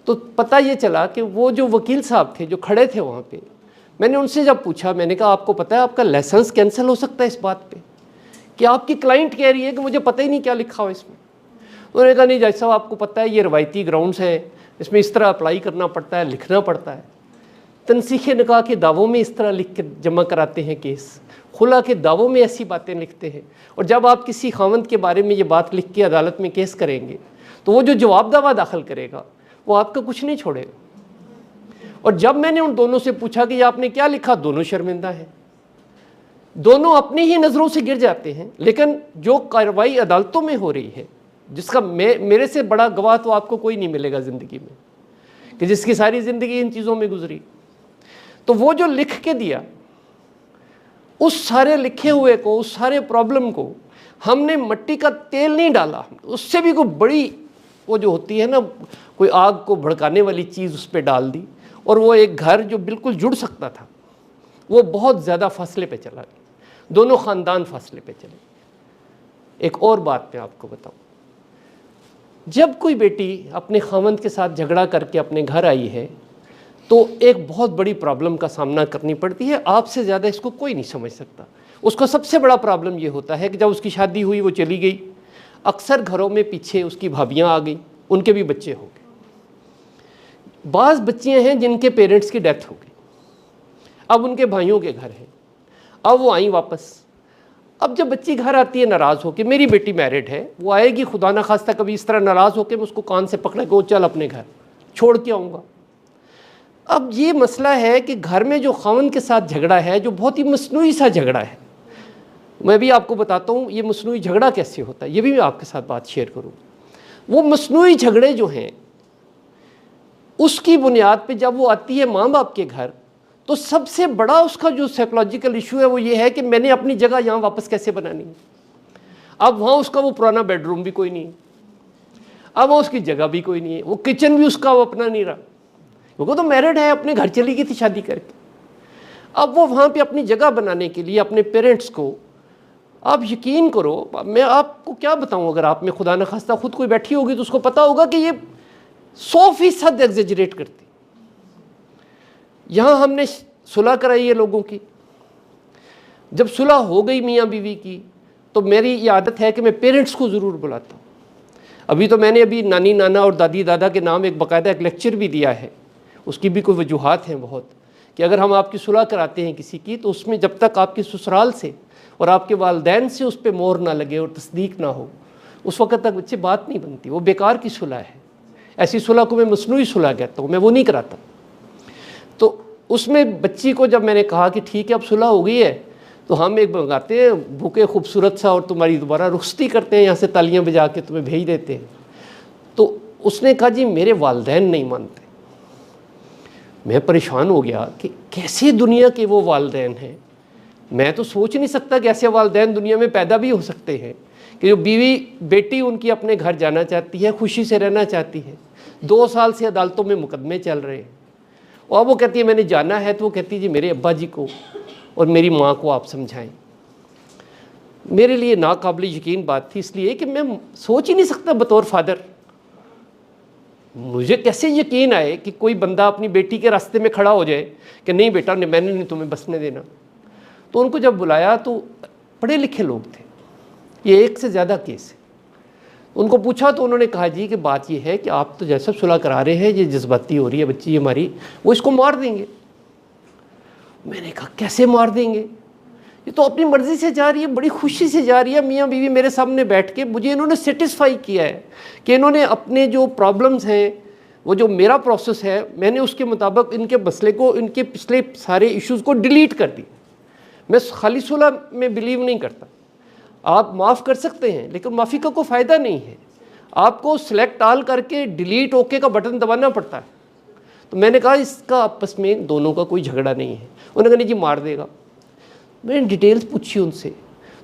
तो पता ये चला कि वो जो वकील साहब थे जो खड़े थे वहाँ पे, मैंने उनसे जब पूछा, मैंने कहा आपको पता है आपका लाइसेंस कैंसिल हो सकता है इस बात पे कि आपकी क्लाइंट कह रही है कि मुझे पता ही नहीं क्या लिखा हो इसमें। उन्होंने कहा नहीं जज साहब आपको पता है ये रवायती ग्राउंड्स हैं, इसमें इस तरह अप्लाई करना पड़ता है, लिखना पड़ता है। तनसीख निकाह के दावों में इस तरह लिख के जमा कराते हैं केस, खुला के दावों में ऐसी बातें लिखते हैं, और जब आप किसी खावंद के बारे में ये बात लिख के अदालत में केस करेंगे तो वो जो जवाब दावा दाखिल करेगा वो आपका कुछ नहीं छोड़ेगा। और जब मैंने उन दोनों से पूछा कि ये आपने क्या लिखा, दोनों शर्मिंदा हैं, दोनों अपनी ही नज़रों से गिर जाते हैं। लेकिन जो कार्रवाई अदालतों में हो रही है, जिसका मेरे से बड़ा गवाह तो आपको कोई नहीं मिलेगा ज़िंदगी में कि जिसकी सारी ज़िंदगी इन चीज़ों में गुजरी। तो वो जो लिख के दिया, उस सारे लिखे हुए को, उस सारे प्रॉब्लम को हमने मिट्टी का तेल नहीं डाला, उससे भी कोई बड़ी वो जो होती है ना, कोई आग को भड़काने वाली चीज़ उस पर डाल दी, और वो एक घर जो बिल्कुल जुड़ सकता था वो बहुत ज़्यादा फासले पे चला गया। दोनों ख़ानदान फासले पे चले। एक और बात मैं आपको बताऊं, जब कोई बेटी अपने खावंद के साथ झगड़ा करके अपने घर आई है तो एक बहुत बड़ी प्रॉब्लम का सामना करनी पड़ती है। आपसे ज़्यादा इसको कोई नहीं समझ सकता। उसका सबसे बड़ा प्रॉब्लम ये होता है कि जब उसकी शादी हुई वो चली गई, अक्सर घरों में पीछे उसकी भाभियाँ आ गई, उनके भी बच्चे हो गए। बाज़ बच्चियां हैं जिनके पेरेंट्स की डेथ हो गई, अब उनके भाइयों के घर हैं, अब वो आई वापस। अब जब बच्ची घर आती है नाराज़ होकर, मेरी बेटी मैरिड है, वो आएगी खुदा न खास्ता कभी इस तरह नाराज़ होकर मैं उसको कान से पकड़ के वो चल अपने घर छोड़ के आऊँगा। अब ये मसला है कि घर में जो ख़ावंद के साथ झगड़ा है, जो बहुत ही मसनूई सा झगड़ा है, मैं भी आपको बताता हूँ ये मसनूई झगड़ा कैसे होता है, ये भी मैं आपके साथ बात शेयर करूँ। वो मसनूई झगड़े जो हैं उसकी बुनियाद पे जब वो आती है माँ बाप के घर, तो सबसे बड़ा उसका जो साइकोलॉजिकल इशू है वो ये है कि मैंने अपनी जगह यहाँ वापस कैसे बनानी है। अब वहाँ उसका वो पुराना बेडरूम भी कोई नहीं है, अब वहाँ उसकी जगह भी कोई नहीं है, वो किचन भी उसका वो अपना नहीं रहा, क्योंकि तो मैरिड है, अपने घर चली गई थी शादी करके। अब वो वहाँ पे अपनी जगह बनाने के लिए अपने पेरेंट्स को, आप यकीन करो, मैं आपको क्या बताऊँ, अगर आप में खुदा न खास्ता खुद कोई बैठी होगी तो उसको पता होगा कि ये 100% एग्जेजरेट करती। यहाँ हमने सुलह कराई है लोगों की, जब सुलह हो गई मियाँ बीवी की, तो मेरी ये आदत है कि मैं पेरेंट्स को ज़रूर बुलाता हूँ। अभी तो मैंने नानी नाना और दादी दादा के नाम एक बाकायदा एक लेक्चर भी दिया है, उसकी भी कोई वजूहात हैं बहुत, कि अगर हम आपकी सुलह कराते हैं किसी की, तो उसमें जब तक आपके ससुराल से और आपके वालदैन से उस पर मोहर ना लगे और तस्दीक ना हो, उस वक़्त तक बच्चे बात नहीं बनती, वो बेकार की सुलह है। ऐसी सुलह को मैं मसनूई सुलह कहता हूँ, मैं वो नहीं कराता। तो उसमें बच्ची को जब मैंने कहा कि ठीक है अब सुलह हो गई है, तो हम एक मंगाते हैं बुके खूबसूरत सा और तुम्हारी दोबारा रुखसती करते हैं, यहाँ से तालियाँ बजा के तुम्हें भेज देते हैं। तो उसने कहा जी मेरे वालदैन नहीं मानते। मैं परेशान हो गया कि कैसे दुनिया के वो वालदैन हैं, मैं तो सोच नहीं सकता कि ऐसे वालदैन दुनिया में पैदा भी हो सकते हैं कि जो बीवी बेटी उनकी अपने घर जाना चाहती है, खुशी से रहना चाहती है, 2 साल से अदालतों में मुकदमे चल रहे हैं, और वो कहती है मैंने जाना है, तो वो कहती है जी मेरे अब्बा जी को और मेरी माँ को आप समझाएं। मेरे लिए नाकाबिल यकीन बात थी, इसलिए कि मैं सोच ही नहीं सकता बतौर फादर, मुझे कैसे यकीन आए कि कोई बंदा अपनी बेटी के रास्ते में खड़ा हो जाए कि नहीं बेटा मैंने नहीं तुम्हें बसने देना। तो उनको जब बुलाया तो पढ़े लिखे लोग थे, ये एक से ज़्यादा केस है। उनको पूछा तो उन्होंने कहा जी कि बात ये है कि आप तो जैसा सुलह करा रहे हैं, ये जज्बाती हो रही है बच्ची हमारी, वो इसको मार देंगे। मैंने कहा कैसे मार देंगे, ये तो अपनी मर्ज़ी से जा रही है, बड़ी खुशी से जा रही है, मियाँ बीवी मेरे सामने बैठ के मुझे इन्होंने सेटिस्फाई किया है कि इन्होंने अपने जो प्रॉब्लम्स हैं, वो जो मेरा प्रोसेस है, मैंने उसके मुताबिक इनके मसले को, इनके पिछले सारे इश्यूज़ को डिलीट कर दी। मैं खाली सुलह में बिलीव नहीं करता, आप माफ़ कर सकते हैं लेकिन माफ़ी का कोई फ़ायदा नहीं है, आपको सिलेक्ट आल करके डिलीट ओके का बटन दबाना पड़ता है। तो मैंने कहा इसका आपस में दोनों का कोई झगड़ा नहीं है। उन्होंने कहा जी मार देगा। मैंने डिटेल्स पूछी उनसे,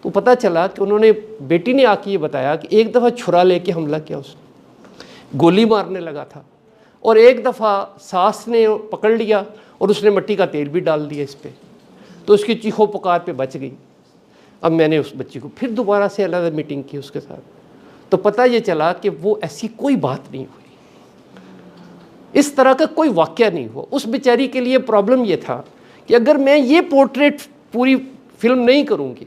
तो पता चला कि उन्होंने, बेटी ने आके ये बताया कि एक दफ़ा छुरा लेके हमला किया उसने, गोली मारने लगा था, और एक दफ़ा सास ने पकड़ लिया और उसने मिट्टी का तेल भी डाल दिया इस पर, तो उसकी चीखों पुकार पे बच गई। अब मैंने उस बच्ची को फिर दोबारा से अलग मीटिंग की उसके साथ, तो पता ये चला कि वो ऐसी कोई बात नहीं हुई, इस तरह का कोई वाक़या नहीं हुआ। उस बेचारी के लिए प्रॉब्लम ये था कि अगर मैं ये पोर्ट्रेट पूरी फिल्म नहीं करूँगी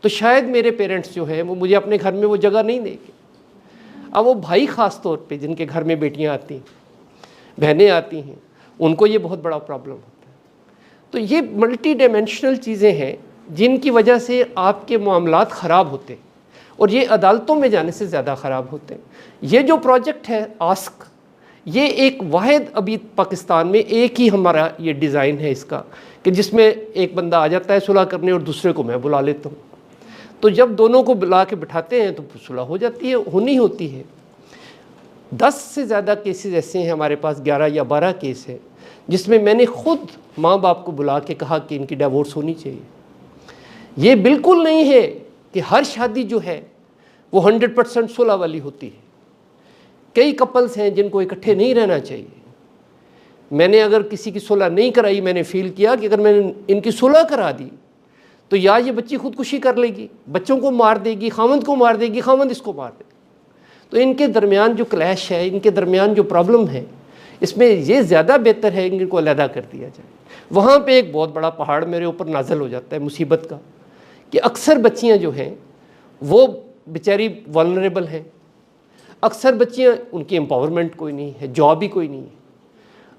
तो शायद मेरे पेरेंट्स जो हैं वो मुझे अपने घर में वो जगह नहीं देंगे। अब वो भाई ख़ास तौर पे जिनके घर में बेटियाँ आती हैं, बहनें आती हैं, उनको ये बहुत बड़ा प्रॉब्लम होता है। तो ये मल्टी डायमेंशनल चीज़ें हैं जिनकी वजह से आपके मामलात ख़राब होते हैं, और ये अदालतों में जाने से ज़्यादा ख़राब होते हैं। ये जो प्रोजेक्ट है आस्क, ये एक वाहिद अभी पाकिस्तान में एक ही हमारा ये डिज़ाइन है इसका, कि जिसमें एक बंदा आ जाता है सुलह करने और दूसरे को मैं बुला लेता हूँ। तो जब दोनों को बुला के बिठाते हैं तो सुलह हो जाती है, होनी होती है। 10 से ज़्यादा केसेस ऐसे हैं हमारे पास, 11 या 12 केस हैं जिसमें मैंने ख़ुद माँ बाप को बुला के कहा कि इनकी डिवोर्स होनी चाहिए। ये बिल्कुल नहीं है कि हर शादी जो है वो 100% सुलह वाली होती है। कई कपल्स हैं जिनको इकट्ठे नहीं रहना चाहिए। मैंने अगर किसी की सुलह नहीं कराई, मैंने फील किया कि अगर मैंने इनकी सुलह करा दी तो या ये बच्ची खुदकुशी कर लेगी, बच्चों को मार देगी, खामंद को मार देगी, खामंद इसको मार देगी। तो इनके दरमियान जो क्लैश है, इनके दरमियान जो प्रॉब्लम है, इसमें ये ज़्यादा बेहतर है इनको अलहदा कर दिया जाए। वहाँ पे एक बहुत बड़ा पहाड़ मेरे ऊपर नाज़िल हो जाता है मुसीबत का, कि अक्सर बच्चियाँ जो हैं वो बेचारी वल्नरेबल हैं, अक्सर बच्चियाँ, उनकी एम्पावरमेंट कोई नहीं है, जॉब ही कोई नहीं है।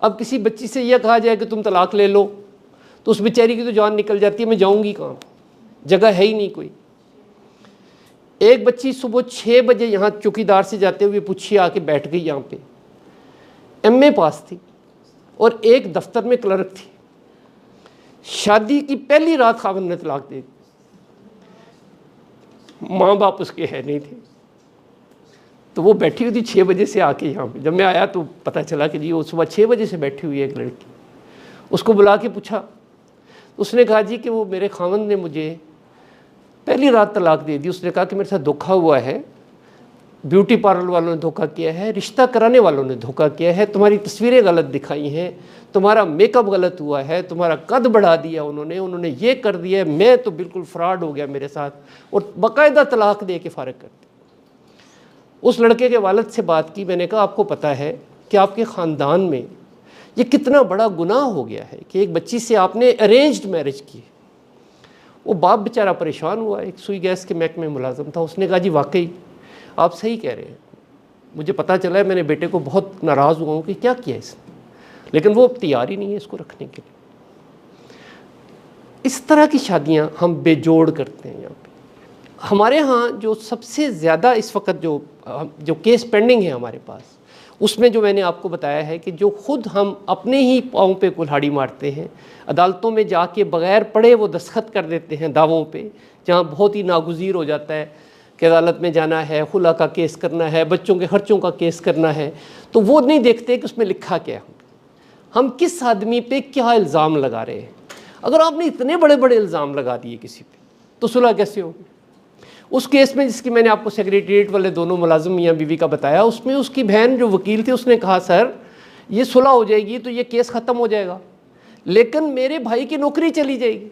अब किसी बच्ची से यह कहा जाए कि तुम तलाक ले लो तो उस बेचारी की तो जान निकल जाती है, मैं जाऊंगी कहाँ, जगह है ही नहीं कोई। एक बच्ची सुबह 6 बजे यहाँ चौकीदार से जाते हुए पूछी आके बैठ गई, यहाँ पे MA पास थी और एक दफ्तर में क्लर्क थी। शादी की पहली रात खाविंद ने तलाक दे दी, माँ बाप उसके है नहीं थे, तो वो बैठी हुई थी 6 बजे से आके यहाँ पे। जब मैं आया तो पता चला कि जी वो सुबह 6 बजे से बैठी हुई है एक लड़की। उसको बुला के पूछा, उसने कहा जी कि वो मेरे खाविंद ने मुझे पहली रात तलाक दे दी। उसने कहा कि मेरे साथ धोखा हुआ है, ब्यूटी पार्लर वालों ने धोखा किया है, रिश्ता कराने वालों ने धोखा किया है, तुम्हारी तस्वीरें गलत दिखाई हैं, तुम्हारा मेकअप गलत हुआ है, तुम्हारा कद बढ़ा दिया उन्होंने ये कर दिया, मैं तो बिल्कुल फ्रॉड हो गया मेरे साथ, और बाकायदा तलाक दे के फारग कर दिया। उस लड़के के वालिद से बात की, मैंने कहा आपको पता है कि आपके ख़ानदान में ये कितना बड़ा गुनाह हो गया है कि एक बच्ची से आपने अरेंज्ड मैरिज की। वो बाप बेचारा परेशान हुआ, एक सुई गैस के महकमे में मुलाजिम था। उसने कहा जी वाकई आप सही कह रहे हैं, मुझे पता चला है, मैंने बेटे को बहुत नाराज़ हुआ हूँ कि क्या किया इसने, लेकिन वो तैयार ही नहीं है इसको रखने के लिए। इस तरह की शादियाँ हम बेजोड़ करते हैं। यहाँ पे हमारे यहाँ जो सबसे ज़्यादा इस वक्त जो केस पेंडिंग है हमारे पास, उसमें जो मैंने आपको बताया है कि जो खुद हम अपने ही पाँव पे कुल्हाड़ी मारते हैं, अदालतों में जाके बग़ैर पढ़े वो दस्तखत कर देते हैं दावों पे, जहाँ बहुत ही नागुज़ीर हो जाता है कि अदालत में जाना है, खुला का केस करना है, बच्चों के खर्चों का केस करना है, तो वो नहीं देखते कि उसमें लिखा क्या है, हम किस आदमी पे क्या इल्ज़ाम लगा रहे हैं। अगर आपने इतने बड़े बड़े इल्ज़ाम लगा दिए किसी पे, तो सुलह कैसे होगी। उस केस में जिसकी मैंने आपको सेक्रेटेरिएट वाले दोनों मुलाजिम मियाँ बीवी का बताया, उसमें उसकी बहन जो वकील थी उसने कहा सर ये सुलह हो जाएगी तो ये केस ख़त्म हो जाएगा, लेकिन मेरे भाई की नौकरी चली जाएगी,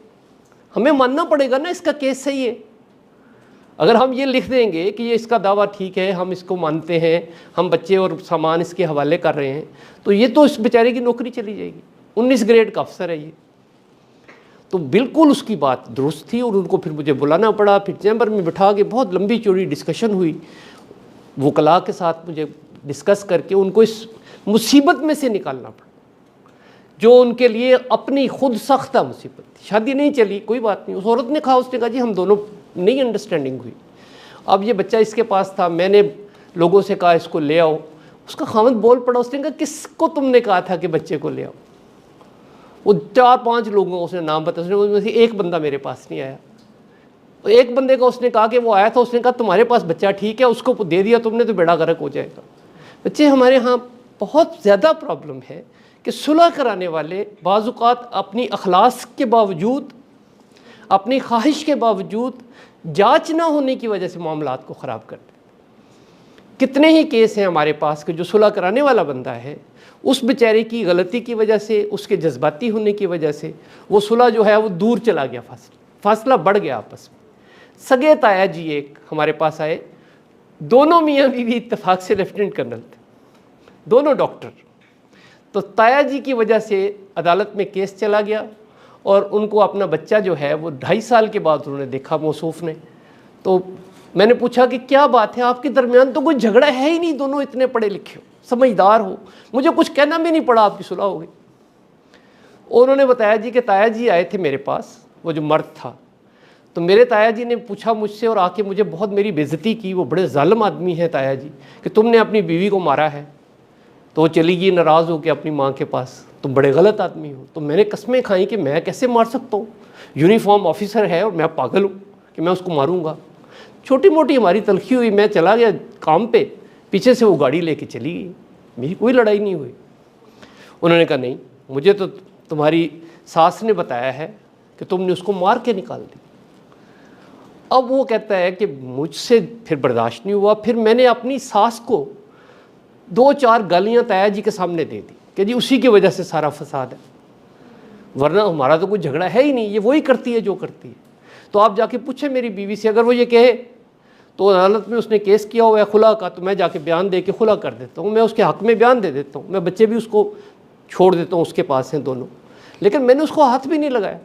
हमें मानना पड़ेगा ना इसका केस सही है। अगर हम ये लिख देंगे कि ये इसका दावा ठीक है, हम इसको मानते हैं, हम बच्चे और सामान इसके हवाले कर रहे हैं, तो ये तो इस बेचारे की नौकरी चली जाएगी। 19 ग्रेड का अफसर है ये। तो बिल्कुल उसकी बात दुरुस्त थी और उनको फिर मुझे बुलाना पड़ा, फिर चैम्बर में बिठा के बहुत लंबी चौड़ी डिस्कशन हुई, वकला के साथ मुझे डिस्कस करके उनको इस मुसीबत में से निकालना पड़ा जो उनके लिए अपनी खुद सख्ता मुसीबत थी। शादी नहीं चली, कोई बात नहीं, उस औरत ने कहा, उसने कहा जी हम दोनों नहीं अंडरस्टैंडिंग हुई। अब ये बच्चा इसके पास था, मैंने लोगों से कहा इसको ले आओ, उसका खाविंद बोल पड़ा, उसने कहा किसको तुमने कहा था कि बच्चे को ले आओ। वो 4-5 लोगों को उसने नाम बताया, उसमें से एक बंदा मेरे पास नहीं आया। तो एक बंदे को उसने कहा कि वो आया था, उसने कहा तुम्हारे पास बच्चा ठीक है, उसको दे दिया तुमने तो बेड़ा गर्क हो जाएगा। बच्चे हमारे यहाँ बहुत ज़्यादा प्रॉब्लम है कि सुलह कराने वाले बाज़-औक़ात अपनी अखलास के बावजूद, अपनी ख्वाहिश के बावजूद जांच ना होने की वजह से मामलात को ख़राब कर देते। कितने ही केस हैं हमारे पास कि जो सुलह कराने वाला बंदा है, उस बेचारे की गलती की वजह से, उसके जज्बाती होने की वजह से वो सुलह जो है वो दूर चला गया, फासला बढ़ गया आपस में। सगे ताया जी एक हमारे पास आए, दोनों मियाँ बीवी इत्तेफाक से लेफ्टिनेंट कर्नल थे, दोनों डॉक्टर। तो ताया जी की वजह से अदालत में केस चला गया और उनको अपना बच्चा जो है वो 2.5 साल के बाद उन्होंने देखा मौसूफ ने। तो मैंने पूछा कि क्या बात है, आपके दरमियान तो कोई झगड़ा है ही नहीं, दोनों इतने पढ़े लिखे हो, समझदार हो, मुझे कुछ कहना भी नहीं पड़ा, आपकी सुलह हो गई। उन्होंने बताया जी कि ताया जी आए थे मेरे पास, वो जो मर्द था, तो मेरे ताया जी ने पूछा मुझसे और आके मुझे बहुत मेरी बेइज्जती की, वो बड़े जालिम आदमी हैं ताया जी, कि तुमने अपनी बीवी को मारा है। तो वो चली गई नाराज़ हो के अपनी माँ के पास, तुम बड़े गलत आदमी हो। तो मैंने कस्में खाई कि मैं कैसे मार सकता हूँ, यूनिफॉर्म ऑफिसर है और मैं पागल हूँ कि मैं उसको मारूँगा। छोटी मोटी हमारी तलखी हुई, मैं चला गया काम पे, पीछे से वो गाड़ी लेके चली गई, मेरी कोई लड़ाई नहीं हुई। उन्होंने कहा नहीं, मुझे तो तुम्हारी सास ने बताया है कि तुमने उसको मार के निकाल दी। अब वो कहता है कि मुझसे फिर बर्दाश्त नहीं हुआ, फिर मैंने अपनी सास को 2-4 गालियाँ ताया जी के सामने दे दी कि जी उसी की वजह से सारा फसाद है, वरना हमारा तो कोई झगड़ा है ही नहीं, ये वही करती है जो करती है। तो आप जाके पूछे मेरी बीवी से, अगर वो ये कहे तो अदालत में उसने केस किया हुआ है खुला का, तो मैं जाके बयान दे के खुला कर देता हूँ, मैं उसके हक़ में बयान दे देता हूँ, मैं बच्चे भी उसको छोड़ देता हूँ, उसके पास हैं दोनों, लेकिन मैंने उसको हाथ भी नहीं लगाया।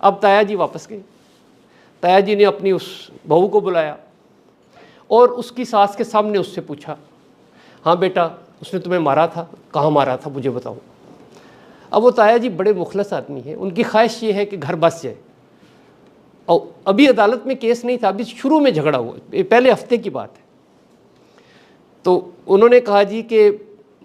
अब ताया जी वापस गए, ताया जी ने अपनी उस बहू को बुलाया और उसकी सास के सामने उससे पूछा, हाँ बेटा, उसने तुम्हें मारा था, कहाँ मारा था मुझे बताओ। अब वो ताया जी बड़े मुखलस आदमी हैं, उनकी ख्वाहिश ये है कि घर बस जाए। और अभी अदालत में केस नहीं था, अभी शुरू में झगड़ा हुआ, पहले हफ्ते की बात है। तो उन्होंने कहा जी कि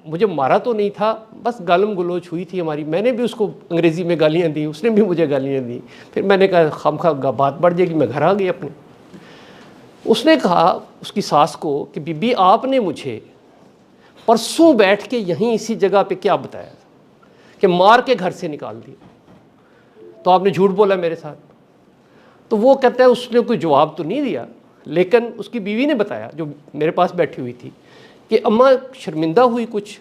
मुझे मारा तो नहीं था, बस गालम गलोच हुई थी हमारी, मैंने भी उसको अंग्रेज़ी में गालियाँ दी, उसने भी मुझे गालियाँ दी। फिर मैंने कहा खामखा बात बढ़ जाएगी, मैं घर आ गई अपने। उसने कहा उसकी सास को कि बीबी आपने मुझे परसों बैठ के यहीं इसी जगह पे क्या बताया था कि मार के घर से निकाल दिया, तो आपने झूठ बोला मेरे साथ। तो वो कहता है उसने कोई जवाब तो नहीं दिया, लेकिन उसकी बीवी ने बताया जो मेरे पास बैठी हुई थी कि अम्मा शर्मिंदा हुई कुछ।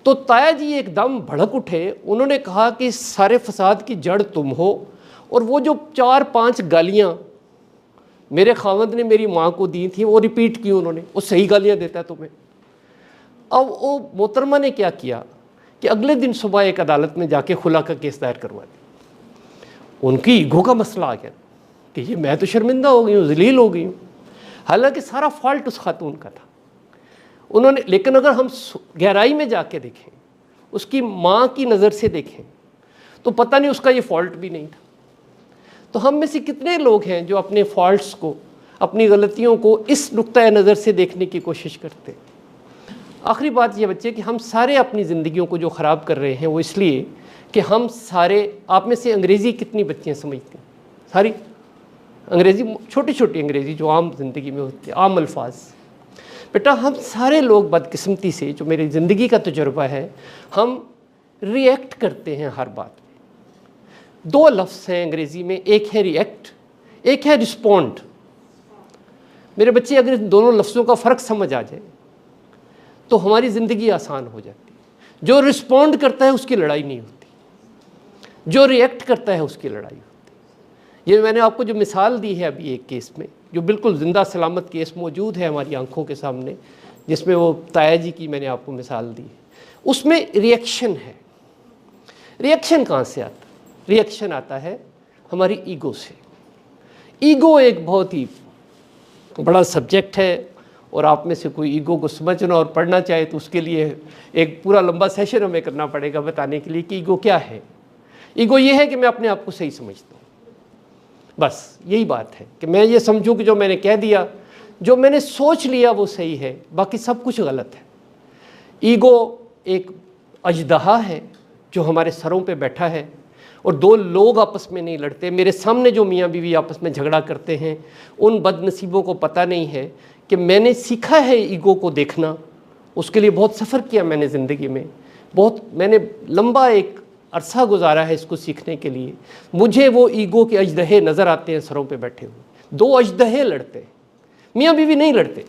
तो ताया जी एकदम भड़क उठे, उन्होंने कहा कि सारे फसाद की जड़ तुम हो, और वो जो 4-5 गालियाँ मेरे खावंद ने मेरी माँ को दी थी वो रिपीट की उन्होंने, वो सही गालियाँ देता है तुम्हें। अब वो मोहतरमा ने क्या किया कि अगले दिन सुबह एक अदालत में जाके खुला का केस दायर करवा दिया। उनकी ईगो का मसला आ गया कि ये मैं तो शर्मिंदा हो गई हूँ, जलील हो गई हूँ, हालांकि सारा फॉल्ट उस खातून का था। उन्होंने, लेकिन अगर हम गहराई में जाके देखें, उसकी माँ की नज़र से देखें, तो पता नहीं उसका ये फॉल्ट भी नहीं था। तो हम में से कितने लोग हैं जो अपने फॉल्ट्स को, अपनी गलतियों को इस नुक्ता नज़र से देखने की कोशिश करते हैं। आखिरी बात ये बच्चे कि हम सारे अपनी ज़िंदगियों को जो ख़राब कर रहे हैं वो इसलिए कि हम सारे, आप में से अंग्रेज़ी कितनी बच्चियाँ समझती हैं? सारी अंग्रेज़ी, छोटी छोटी अंग्रेज़ी जो आम ज़िंदगी में होती है, आम अल्फाज। बेटा हम सारे लोग बदकिस्मती से, जो मेरी ज़िंदगी का तजुर्बा है, हम रिएक्ट करते हैं हर बात में। 2 लफ्ज़ हैं अंग्रेज़ी में, एक है रिएक्ट, एक है रिस्पॉन्ड। मेरे बच्चे अगर इन दोनों लफ्ज़ों का फ़र्क समझ आ जाए तो हमारी ज़िंदगी आसान हो जाती है। जो रिस्पॉन्ड करता है उसकी लड़ाई नहीं होती, जो रिएक्ट करता है उसकी लड़ाई होती है। ये मैंने आपको जो मिसाल दी है अभी एक केस में, जो बिल्कुल ज़िंदा सलामत केस मौजूद है हमारी आंखों के सामने, जिसमें वो ताया जी की मैंने आपको मिसाल दी है, उसमें रिएक्शन है। रिएक्शन कहाँ से आता है? रिएक्शन आता है हमारी ईगो से। ईगो एक बहुत ही बड़ा सब्जेक्ट है, और आप में से कोई ईगो को समझना और पढ़ना चाहे तो उसके लिए एक पूरा लंबा सेशन हमें करना पड़ेगा बताने के लिए कि ईगो क्या है। ईगो ये है कि मैं अपने आप को सही समझता हूँ, बस यही बात है कि मैं ये समझूँ कि जो मैंने कह दिया, जो मैंने सोच लिया वो सही है, बाकी सब कुछ गलत है। ईगो एक अजदहा है जो हमारे सरों पे बैठा है, और 2 लोग आपस में नहीं लड़ते। मेरे सामने जो मियाँ बीवी आपस में झगड़ा करते हैं, उन बदनसीबों को पता नहीं है कि मैंने सीखा है ईगो को देखना। उसके लिए बहुत सफ़र किया मैंने ज़िंदगी में, मैंने लंबा एक अरसा गुजारा है इसको सीखने के लिए। मुझे वो ईगो के अजदहे नज़र आते हैं सरों पे बैठे हुए। 2 अजदहे लड़ते हैं, मियाँ बीवी नहीं लड़ते,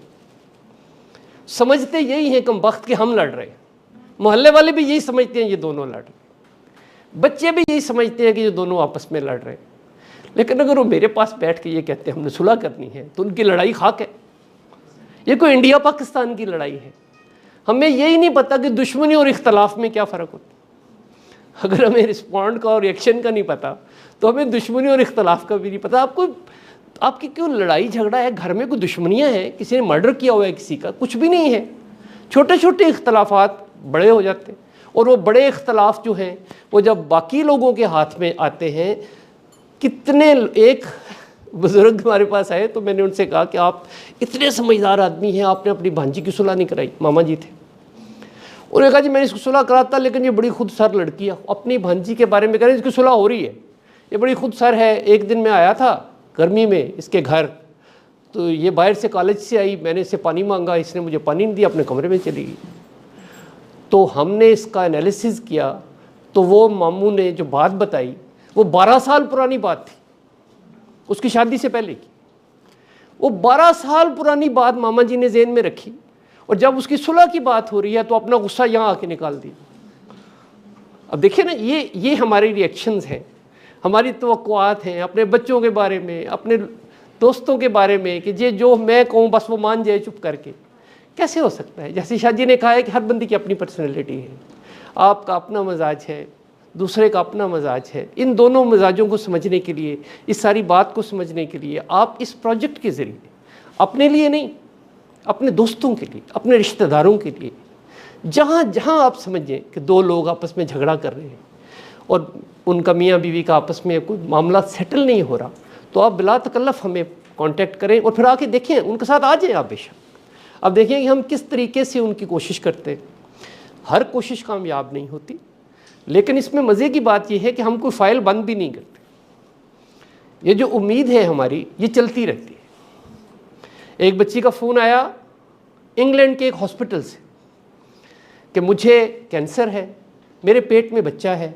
समझते यही हैं कम वक्त के हम लड़ रहे हैं, मोहल्ले वाले भी यही समझते हैं ये दोनों लड़ रहे, बच्चे भी यही समझते हैं कि ये दोनों आपस में लड़ रहे हैं। लेकिन अगर वो मेरे पास बैठ के ये कहते हैं हमने सुलह करनी है, तो उनकी लड़ाई खाक है। ये कोई इंडिया पाकिस्तान की लड़ाई है। हमें यही नहीं पता कि दुश्मनी और इख्तलाफ में क्या फ़र्क होता है। अगर हमें रिस्पॉन्ड का और रिएक्शन का नहीं पता, तो हमें दुश्मनी और इख्तलाफ का भी नहीं पता। आपकी क्यों लड़ाई झगड़ा है? घर में कोई दुश्मनियाँ हैं? किसी ने मर्डर किया हुआ है किसी का? कुछ भी नहीं है। छोटे छोटे इख्तलाफात बड़े हो जाते हैं, और वो बड़े इख्तलाफ जो हैं वो जब बाकी लोगों के हाथ में आते हैं, कितने, एक बुज़ुर्ग हमारे पास आए तो मैंने उनसे कहा कि आप इतने समझदार आदमी हैं, आपने अपनी भांजी की सुलह नहीं कराई। मामा जी थे, उन्होंने कहा जी मैंने इसको सुलह कराता, लेकिन ये बड़ी खुदसर लड़की है। अपनी भांजी के बारे में कह रहे इसकी सुलह हो रही है, ये बड़ी खुदसर है। एक दिन मैं आया था गर्मी में इसके घर, तो ये बाहर से कॉलेज से आई, मैंने इससे पानी मांगा, इसने मुझे पानी नहीं दिया, अपने कमरे में चली गई। तो हमने इसका एनालिसिस किया, तो वो मामू ने जो बात बताई वो 12 साल पुरानी बात थी, उसकी शादी से पहले की। वो 12 साल पुरानी बात मामा जी ने जेहन में रखी, और जब उसकी सुलह की बात हो रही है तो अपना गुस्सा यहाँ आके निकाल दिया। अब देखिए ना, ये हमारे रिएक्शंस हैं, हमारी तवक्कुआत हैं अपने बच्चों के बारे में, अपने दोस्तों के बारे में, कि ये जो मैं कहूँ बस वो मान जाए चुप करके। कैसे हो सकता है? जैसे शाह जी ने कहा है कि हर बंदी की अपनी पर्सनैलिटी है, आपका अपना मजाज है, दूसरे का अपना मजाज है। इन दोनों मजाजों को समझने के लिए, इस सारी बात को समझने के लिए आप इस प्रोजेक्ट के ज़रिए, अपने लिए नहीं, अपने दोस्तों के लिए, अपने रिश्तेदारों के लिए, जहाँ जहाँ आप समझें कि दो लोग आपस में झगड़ा कर रहे हैं और उनका मियाँ बीवी का आपस में कोई मामला सेटल नहीं हो रहा, तो आप बिला तकल्लफ हमें कांटेक्ट करें और फिर आके देखें, उनके साथ आ जाएं आप बेशक। अब देखें कि हम किस तरीके से उनकी कोशिश करते हैं। हर कोशिश कामयाब नहीं होती, लेकिन इसमें मज़े की बात यह है कि हम कोई फ़ाइल बंद भी नहीं करते। ये जो उम्मीद है हमारी, ये चलती रहती है। एक बच्ची का फ़ोन आया इंग्लैंड के एक हॉस्पिटल से कि मुझे कैंसर है, मेरे पेट में बच्चा है,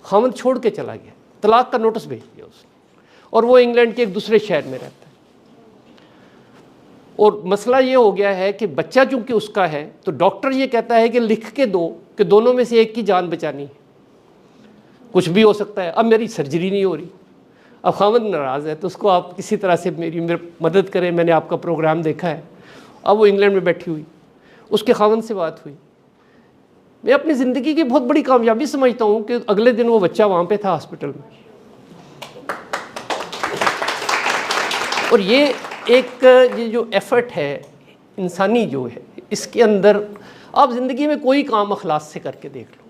खामद छोड़ के चला गया, तलाक का नोटिस भेज दिया उसने, और वो इंग्लैंड के एक दूसरे शहर में रहता है। और मसला ये हो गया है कि बच्चा चूँकि उसका है, तो डॉक्टर ये कहता है कि लिख के दो कि दोनों में से एक की जान बचानी है, कुछ भी हो सकता है। अब मेरी सर्जरी नहीं हो रही, अब खामद नाराज़ है, तो उसको आप किसी तरह से मेरी मदद करें, मैंने आपका प्रोग्राम देखा है। अब वो इंग्लैंड में बैठी हुई, उसके खामद से बात हुई। मैं अपनी ज़िंदगी की बहुत बड़ी कामयाबी समझता हूँ कि अगले दिन वो बच्चा वहाँ पे था हॉस्पिटल में। और ये जो एफ़र्ट है इंसानी जो है, इसके अंदर आप ज़िंदगी में कोई काम अखलास से करके देख लो,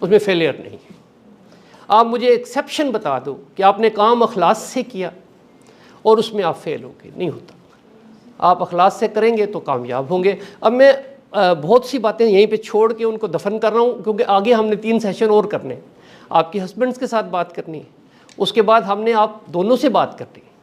उसमें फेलियर नहीं है। आप मुझे एक्सेप्शन बता दो कि आपने काम अखलास से किया और उसमें आप फेल होंगे, नहीं होता। आप अखलास से करेंगे तो कामयाब होंगे। अब मैं बहुत सी बातें यहीं पे छोड़ के उनको दफन कर रहा हूँ, क्योंकि आगे हमने 3 सेशन और करने हैं। आपके हस्बैंड्स के साथ बात करनी है, उसके बाद हमने आप दोनों से बात करनी है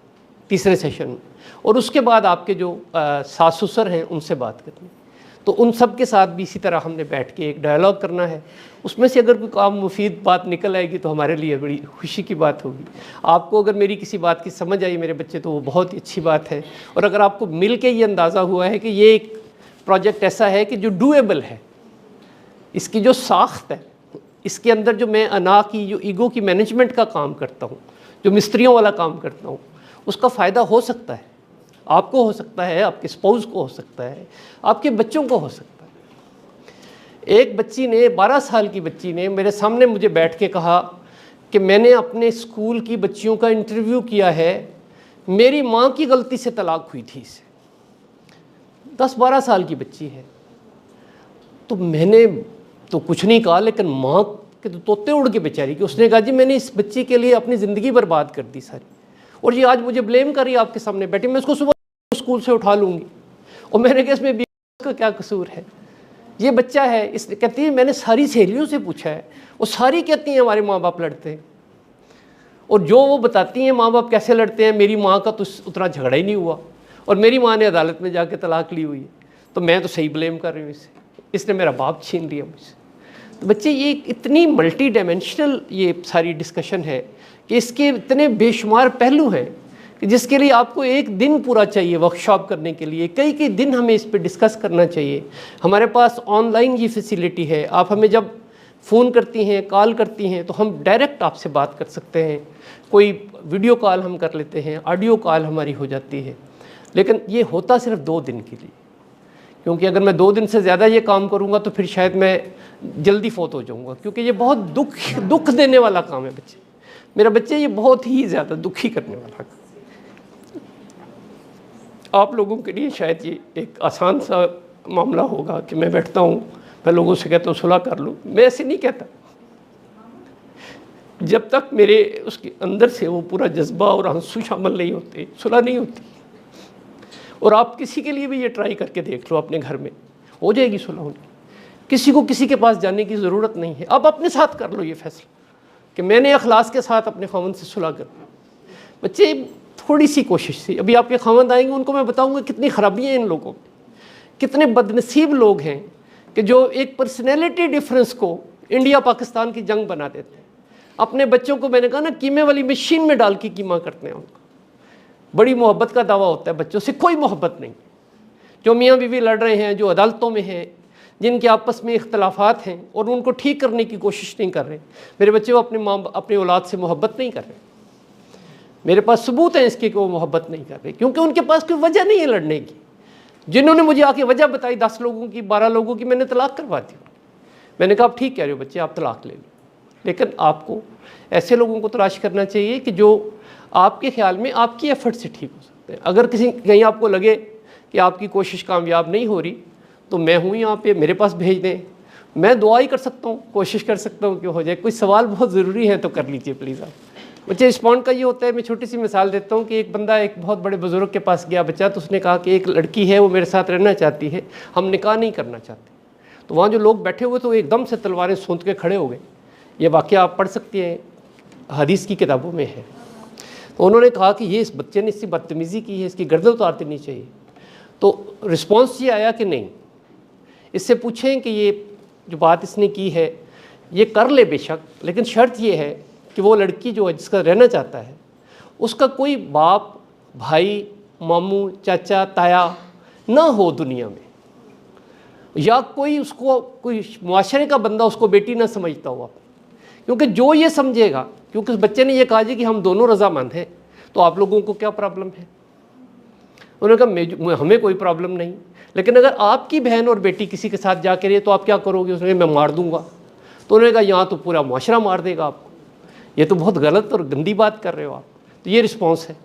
तीसरे सेशन में, और उसके बाद आपके जो सास ससुर हैं उनसे बात करनी है। तो उन सब के साथ भी इसी तरह हमने बैठ के एक डायलॉग करना है। उसमें से अगर कोई काम मुफीद बात निकल आएगी तो हमारे लिए बड़ी खुशी की बात होगी। आपको अगर मेरी किसी बात की समझ आई मेरे बच्चे, तो वो बहुत ही अच्छी बात है। और अगर आपको मिल के ये अंदाज़ा हुआ है कि ये एक प्रोजेक्ट ऐसा है कि जो डूएबल है, इसकी जो साख्त है, इसके अंदर जो मैं अना की, जो ईगो की मैनेजमेंट का काम करता हूँ, जो मिस्त्रियों वाला काम करता हूँ, उसका फ़ायदा हो सकता है। आपको हो सकता है, आपके स्पाउस को हो सकता है, आपके बच्चों को हो सकता है। एक बच्ची ने, 12 साल की बच्ची ने मेरे सामने मुझे बैठ के कहा कि मैंने अपने स्कूल की बच्चियों का इंटरव्यू किया है, मेरी माँ की गलती से तलाक हुई थी इससे। 10-12 साल की बच्ची है। तो मैंने तो कुछ नहीं कहा, लेकिन माँ के तो तोते उड़ के बेचारी कि उसने कहा जी मैंने इस बच्ची के लिए अपनी ज़िंदगी बर्बाद कर दी सारी, और ये आज मुझे ब्लेम कर रही है आपके सामने बैठी। मैं उसको सुबह स्कूल से उठा लूँगी। और मैंने कहा इसमें भी उसका क्या कसूर है, ये बच्चा है। इसने कहती है मैंने सारी सहेलियों से पूछा है, वो सारी कहती हैं हमारे माँ बाप लड़ते हैं, और जो वो बताती हैं माँ बाप कैसे लड़ते हैं, मेरी माँ का तो उतना झगड़ा ही नहीं हुआ, और मेरी माँ ने अदालत में जाके तलाक ली हुई है, तो मैं तो सही ब्लेम कर रही हूँ इसे, इसने मेरा बाप छीन लिया मुझसे। तो बच्चे, ये इतनी मल्टी डायमेंशनल ये सारी डिस्कशन है कि इसके इतने बेशुमार पहलू हैं कि जिसके लिए आपको एक दिन पूरा चाहिए वर्कशॉप करने के लिए। कई कई दिन हमें इस पर डिस्कस करना चाहिए। हमारे पास ऑनलाइन ये फैसिलिटी है, आप हमें जब फ़ोन करती हैं, कॉल करती हैं, तो हम डायरेक्ट आपसे बात कर सकते हैं। कोई वीडियो कॉल हम कर लेते हैं, ऑडियो कॉल हमारी हो जाती है। लेकिन ये होता सिर्फ 2 दिन के लिए, क्योंकि अगर मैं 2 दिन से ज़्यादा ये काम करूँगा तो फिर शायद मैं जल्दी फौत हो जाऊँगा, क्योंकि ये बहुत दुख देने वाला काम है बच्चे। मेरा बच्चे ये बहुत ही ज़्यादा दुखी करने वाला काम। आप लोगों के लिए शायद ये एक आसान सा मामला होगा कि मैं बैठता हूँ, मैं लोगों से कहता हूँ सुलह कर लो। मैं ऐसे नहीं कहता, जब तक मेरे उसके अंदर से वो पूरा जज्बा और आंसू शामिल नहीं होते, सुलह नहीं होती। और आप किसी के लिए भी ये ट्राई करके देख लो, अपने घर में हो जाएगी सुलह होनी। किसी को किसी के पास जाने की ज़रूरत नहीं है। अब अपने साथ कर लो ये फैसला कि मैंने अखलास के साथ अपने खामन से सुलह कर। बच्चे, थोड़ी सी कोशिश थी। अभी आपके खामन आएंगे, उनको मैं बताऊंगा कितनी खराबियाँ हैं इन लोगों में, कितने बदनसीब लोग हैं कि जो एक पर्सनैलिटी डिफरेंस को इंडिया पाकिस्तान की जंग बना देते हैं। अपने बच्चों को मैंने कहा ना, कीमे वाली मशीन में डाल के कीमा करते हैं उनको। बड़ी मोहब्बत का दावा होता है, बच्चों से कोई मोहब्बत नहीं। जो मियाँ बीवी लड़ रहे हैं, जो अदालतों में हैं, जिनके आपस में इख्तलाफात हैं और उनको ठीक करने की कोशिश नहीं कर रहे, मेरे बच्चे वो अपने औलाद से मोहब्बत नहीं कर रहे। मेरे पास सबूत है इसके कि वो मोहब्बत नहीं कर रहे, क्योंकि उनके पास कोई वजह नहीं है लड़ने की। जिन्होंने मुझे आके वजह बताई 10 लोगों की, 12 लोगों की, मैंने तलाक करवा दी। मैंने कहा आप ठीक कह रहे हो बच्चे, आप तलाक ले लो। लेकिन आपको ऐसे लोगों को तलाश करना चाहिए कि जो आपके ख्याल में आपकी एफर्ट से ठीक हो सकते हैं। अगर कहीं आपको लगे कि आपकी कोशिश कामयाब नहीं हो रही, तो मैं हूँ यहाँ पे, मेरे पास भेज दें, मैं दुआ ही कर सकता हूँ, कोशिश कर सकता हूँ कि हो जाए। कोई सवाल बहुत ज़रूरी है तो कर लीजिए प्लीज़ आप। बच्चे रिस्पॉन्ड का ये होता है, मैं छोटी सी मिसाल देता हूँ कि एक बंदा एक बहुत बड़े बुज़ुर्ग के पास गया बच्चा, तो उसने कहा कि एक लड़की है वो मेरे साथ रहना चाहती है, हम निकाह नहीं करना चाहते। तो वहाँ जो लोग बैठे हुए तो एकदम से तलवारें सूंघ के खड़े हो गए। ये वाक़या आप पढ़ सकते हैं, हदीस की किताबों में है। तो उन्होंने कहा कि ये इस बच्चे ने इससे बदतमीज़ी की है, इसकी गर्दन उतार देनी चाहिए। तो रिस्पॉन्स ये आया कि नहीं, इससे पूछें कि ये जो बात इसने की है ये कर ले बेशक, लेकिन शर्त ये है कि वो लड़की जो है जिसका रहना चाहता है उसका कोई बाप, भाई, मामू, चाचा, ताया ना हो दुनिया में, या कोई उसको कोई मुआशरे का बंदा उसको बेटी ना समझता हो आप। क्योंकि जो ये समझेगा, क्योंकि उस बच्चे ने ये कहा जी कि हम दोनों रजामंद हैं, तो आप लोगों को क्या प्रॉब्लम है। उन्होंने कहा हमें कोई प्रॉब्लम नहीं, लेकिन अगर आपकी बहन और बेटी किसी के साथ जा रही है तो आप क्या करोगे। उसने मैं मार दूंगा। तो उन्होंने कहा यहाँ तो पूरा मुआशरा मार देगा आपको, ये तो बहुत गलत और गंदी बात कर रहे हो आप। तो ये रिस्पॉन्स है।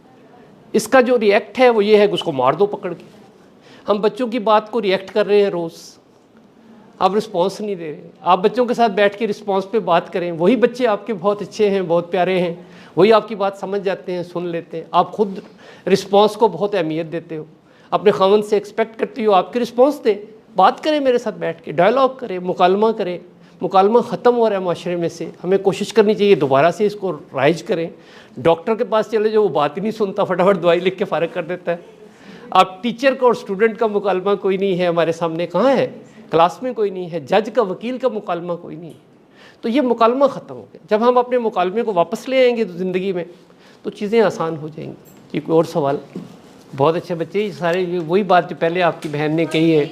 इसका जो रिएक्ट है वो ये है कि उसको मार दो पकड़ के। हम बच्चों की बात को रिएक्ट कर रहे हैं रोज़, आप रिस्पॉन्स नहीं दे रहे। आप बच्चों के साथ बैठ के रिस्पॉन्स पे बात करें, वही बच्चे आपके बहुत अच्छे हैं, बहुत प्यारे हैं, वही आपकी बात समझ जाते हैं, सुन लेते हैं। आप खुद रिस्पॉन्स को बहुत अहमियत देते हो, अपने खावंद से एक्सपेक्ट करती हो आपकी रिस्पॉन्स दे। बात करें मेरे साथ बैठ के, डायलॉग करें, मुकालमा करें। मुकालमा ख़त्म हो रहा है माशरे में से, हमें कोशिश करनी चाहिए दोबारा से इसको राइज करें। डॉक्टर के पास चले जो वो बात ही नहीं सुनता, फटाफट दवाई लिख के फ़ारिग कर देता है। आप टीचर का और स्टूडेंट का मुकालमा कोई नहीं है हमारे सामने, कहाँ है, क्लास में कोई नहीं है। जज का, वकील का मुकालमा कोई नहीं है। तो ये मुकालमा ख़त्म हो गया। जब हम अपने मुकालमे को वापस ले आएंगे तो ज़िंदगी में तो चीज़ें आसान हो जाएंगी। ये कोई और सवाल। बहुत अच्छे बच्चे, ये सारे वही बात जो पहले आपकी बहन ने कही है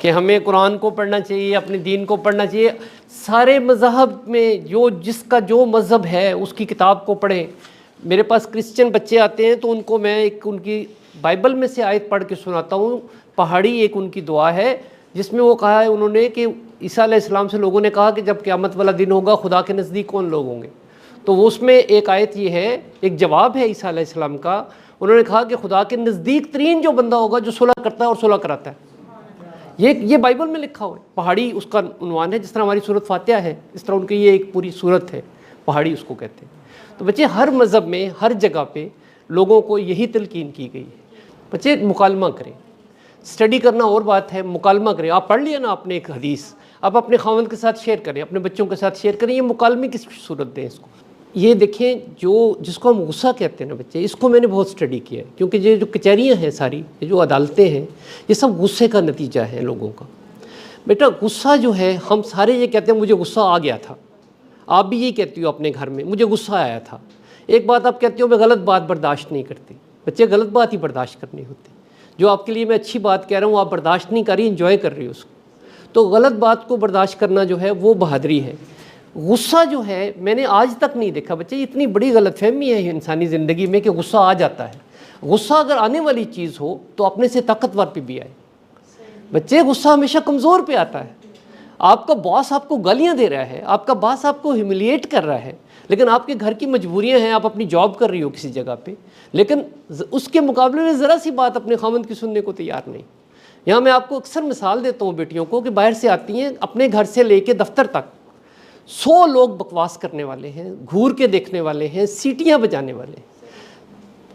कि हमें कुरान को पढ़ना चाहिए, अपने दीन को पढ़ना चाहिए। सारे मज़हब में जो जिसका जो मज़हब है उसकी किताब को पढ़ें। मेरे पास क्रिश्चियन बच्चे आते हैं तो उनको मैं एक उनकी बाइबल में से आयत पढ़ के सुनाता हूँ। पहाड़ी एक उनकी दुआ है जिसमें वो कहा है उन्होंने कि ईसा अलैहिस्सलाम से लोगों ने कहा कि जब क़यामत वाला दिन होगा खुदा के नज़दीक कौन लोग होंगे। तो वो उसमें एक आयत ये है, एक जवाब है ईसा अलैहिस्सलाम का। उन्होंने कहा कि खुदा के नज़दीक तरीन जो बंदा होगा जो सुलह करता है और सुलह कराता है। ये बाइबल में लिखा हुआ है। पहाड़ी उसका उन्वान है, जिस तरह हमारी सूरत फातिहा है इस तरह उनकी ये एक पूरी सूरत है, पहाड़ी उसको कहते हैं। तो बच्चे हर मज़हब में हर जगह पे लोगों को यही तलकीन की गई है, बच्चे मुकालमा करें। स्टडी करना और बात है, मुकालमा करें। आप पढ़ लिया ना आपने एक हदीस, आप अपने खावंद के साथ शेयर करें, अपने बच्चों के साथ शेयर करें। ये मुकालमे की सूरत दें इसको। ये देखें जो जिसको हम गुस्सा कहते हैं ना बच्चे, इसको मैंने बहुत स्टडी किया है, क्योंकि ये जो कचहरियाँ हैं सारी, ये जो अदालतें हैं, ये सब गुस्से का नतीजा है लोगों का। बेटा गुस्सा जो है, हम सारे ये कहते हैं मुझे गुस्सा आ गया था। आप भी यही कहती हो अपने घर में, मुझे गुस्सा आया था। एक बात आप कहती हो मैं गलत बात बर्दाश्त नहीं करती। बच्चे गलत बात ही बर्दाश्त करनी होती। जो आपके लिए मैं अच्छी बात कह रहा हूँ आप बर्दाश्त नहीं कर रही, इंजॉय कर रही हो उसको। तो गलत बात को बर्दाश्त करना जो है वो बहादुरी है। गुस्सा जो है मैंने आज तक नहीं देखा बच्चे, इतनी बड़ी गलतफहमी है इंसानी ज़िंदगी में कि गुस्सा आ जाता है। गुस्सा अगर आने वाली चीज़ हो तो अपने से ताकतवर पे भी आए। बच्चे गुस्सा हमेशा कमज़ोर पे आता है। आपका बॉस आपको गालियाँ दे रहा है, आपका बॉस आपको ह्यूमिलिएट कर रहा है, लेकिन आपके घर की मजबूरियां हैं, आप अपनी जॉब कर रही हो किसी जगह पे, लेकिन उसके मुकाबले में ज़रा सी बात अपने खामंद की सुनने को तैयार नहीं। यहाँ मैं आपको अक्सर मिसाल देता हूँ बेटियों को कि बाहर से आती हैं, अपने घर से लेके दफ्तर तक 100 लोग बकवास करने वाले हैं, घूर के देखने वाले हैं, सीटियाँ बजाने वाले हैं।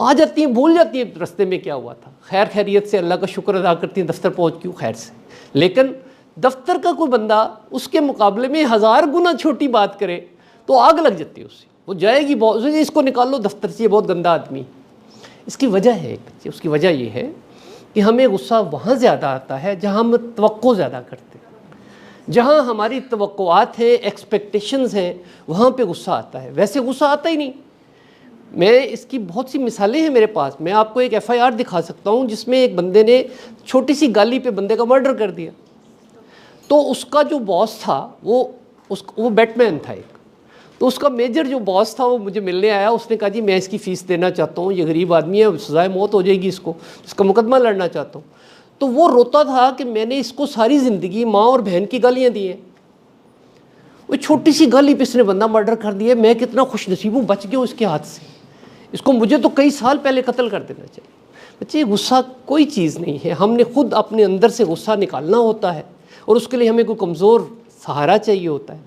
आ जाती हैं, भूल जाती हैं रास्ते में क्या हुआ था, खैर खैरियत से अल्लाह का शुक्र अदा करती हैं, दफ्तर पहुँच क्यों खैर से। लेकिन दफ्तर का कोई बंदा उसके मुकाबले में 1000 गुना छोटी बात करे तो आग लग जाती है उससे, वो जाएगी बहुत, इसको निकाल लो दफ्तर से, ये बहुत गंदा आदमी। इसकी वजह है बच्चे, उसकी वजह ये है कि हमें गुस्सा वहाँ ज़्यादा आता है जहाँ हम तवक्को ज़्यादा करते हैं, जहाँ हमारी तवक्कुआत हैं, एक्सपेक्टेशंस हैं, वहाँ पे गुस्सा आता है। वैसे गुस्सा आता ही नहीं। मैं इसकी बहुत सी मिसालें हैं मेरे पास। मैं आपको एक FIR दिखा सकता हूँ जिसमें एक बंदे ने छोटी सी गाली पे बंदे का मर्डर कर दिया। तो उसका जो बॉस था वो बैटमैन था एक, तो उसका मेजर जो बॉस था वो मुझे मिलने आया। उसने कहा जी मैं इसकी फ़ीस देना चाहता हूँ, ये गरीब आदमी है, सज़ाए मौत हो जाएगी इसको, इसका मुकदमा लड़ना चाहता हूँ। तो वो रोता था कि मैंने इसको सारी ज़िंदगी माँ और बहन की गालियाँ दी हैं, वो छोटी सी गाली पे इसने बंदा मर्डर कर दिया। मैं कितना खुश नसीब हूँ, बच गया उसके हाथ से। इसको मुझे तो कई साल पहले कत्ल कर देना चाहिए। बच्चे गुस्सा कोई चीज़ नहीं है, हमने खुद अपने अंदर से गुस्सा निकालना होता है और उसके लिए हमें कोई कमज़ोर सहारा चाहिए होता है।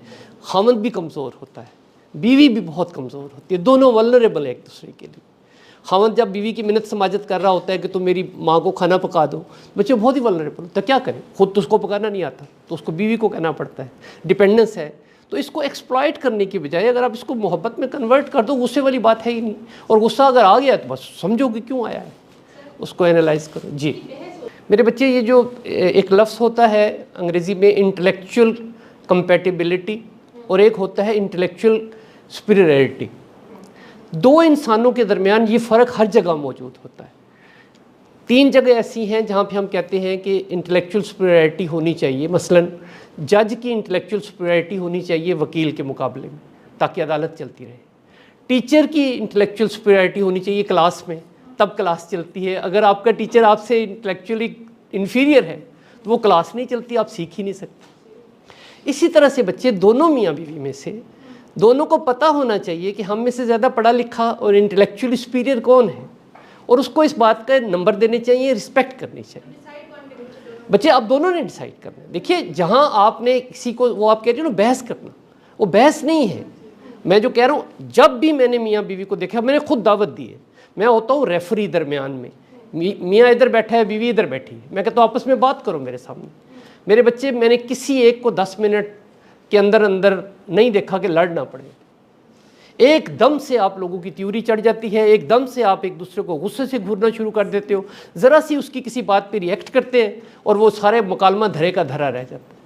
खामद भी कमज़ोर होता है, बीवी भी बहुत कमज़ोर होती है, दोनों वल्नरेबल है एक दूसरे के लिए। खामद जब बीवी की मिन्नत समाजत कर रहा होता है कि तुम मेरी माँ को खाना पका दो, बच्चे बहुत ही वल्नरेबल होता है, क्या करें, खुद तो उसको पकाना नहीं आता तो उसको बीवी को कहना पड़ता है, डिपेंडेंस है। तो इसको एक्सप्लॉइट करने की बजाय अगर आप इसको मोहब्बत में कन्वर्ट कर दो, गुस्से वाली बात है ही नहीं। और गुस्सा अगर आ गया तो बस समझो कि क्यों आया है, उसको एनालाइज करो। जी मेरे बच्चे, ये जो एक लफ्ज़ होता है अंग्रेज़ी में इंटेलेक्चुअल कंपैटिबिलिटी और एक होता है इंटेलेक्चुअल सुपीरियरिटी, दो इंसानों के दरमियान ये फ़र्क हर जगह मौजूद होता है। 3 जगह ऐसी हैं जहाँ पे हम कहते हैं कि इंटेलेक्चुअल सुपीरियरिटी होनी चाहिए। मसलन जज की इंटेलेक्चुअल सुपीरियरिटी होनी चाहिए वकील के मुकाबले में, ताकि अदालत चलती रहे। टीचर की इंटेलेक्चुअल सुपीरियरिटी होनी चाहिए क्लास में, तब क्लास चलती है। अगर आपका टीचर आपसे इंटेलेक्चुअली इन्फीरियर है तो वो क्लास नहीं चलती, आप सीख ही नहीं सकते। इसी तरह से बच्चे, दोनों मियाँ बीवी में से दोनों को पता होना चाहिए कि हम में से ज़्यादा पढ़ा लिखा और इंटेलेक्चुअली सुपीरियर कौन है, और उसको इस बात का नंबर देने चाहिए, रिस्पेक्ट करनी चाहिए। बच्चे आप दोनों ने डिसाइड करना है। देखिए, जहाँ आपने किसी को, वो आप कह रहे हो ना बहस करना, वो बहस नहीं है। मैं जो कह रहा हूँ, जब भी मैंने मियाँ बीवी को देखा, मैंने खुद दावत दी है, मैं होता हूँ रेफरी दरमियान में। मियाँ इधर बैठा है, बीवी इधर बैठी है, मैं कहता हूँ आपस में बात करो मेरे सामने। मेरे बच्चे, मैंने किसी एक को 10 मिनट के अंदर अंदर नहीं देखा कि लड़ ना पड़े। एकदम से आप लोगों की त्यूरी चढ़ जाती है, एकदम से आप एक दूसरे को गुस्से से घूरना शुरू कर देते हो, ज़रा सी उसकी किसी बात पे रिएक्ट करते हैं और वो सारे मुकालमा धरे का धरा रह जाता है।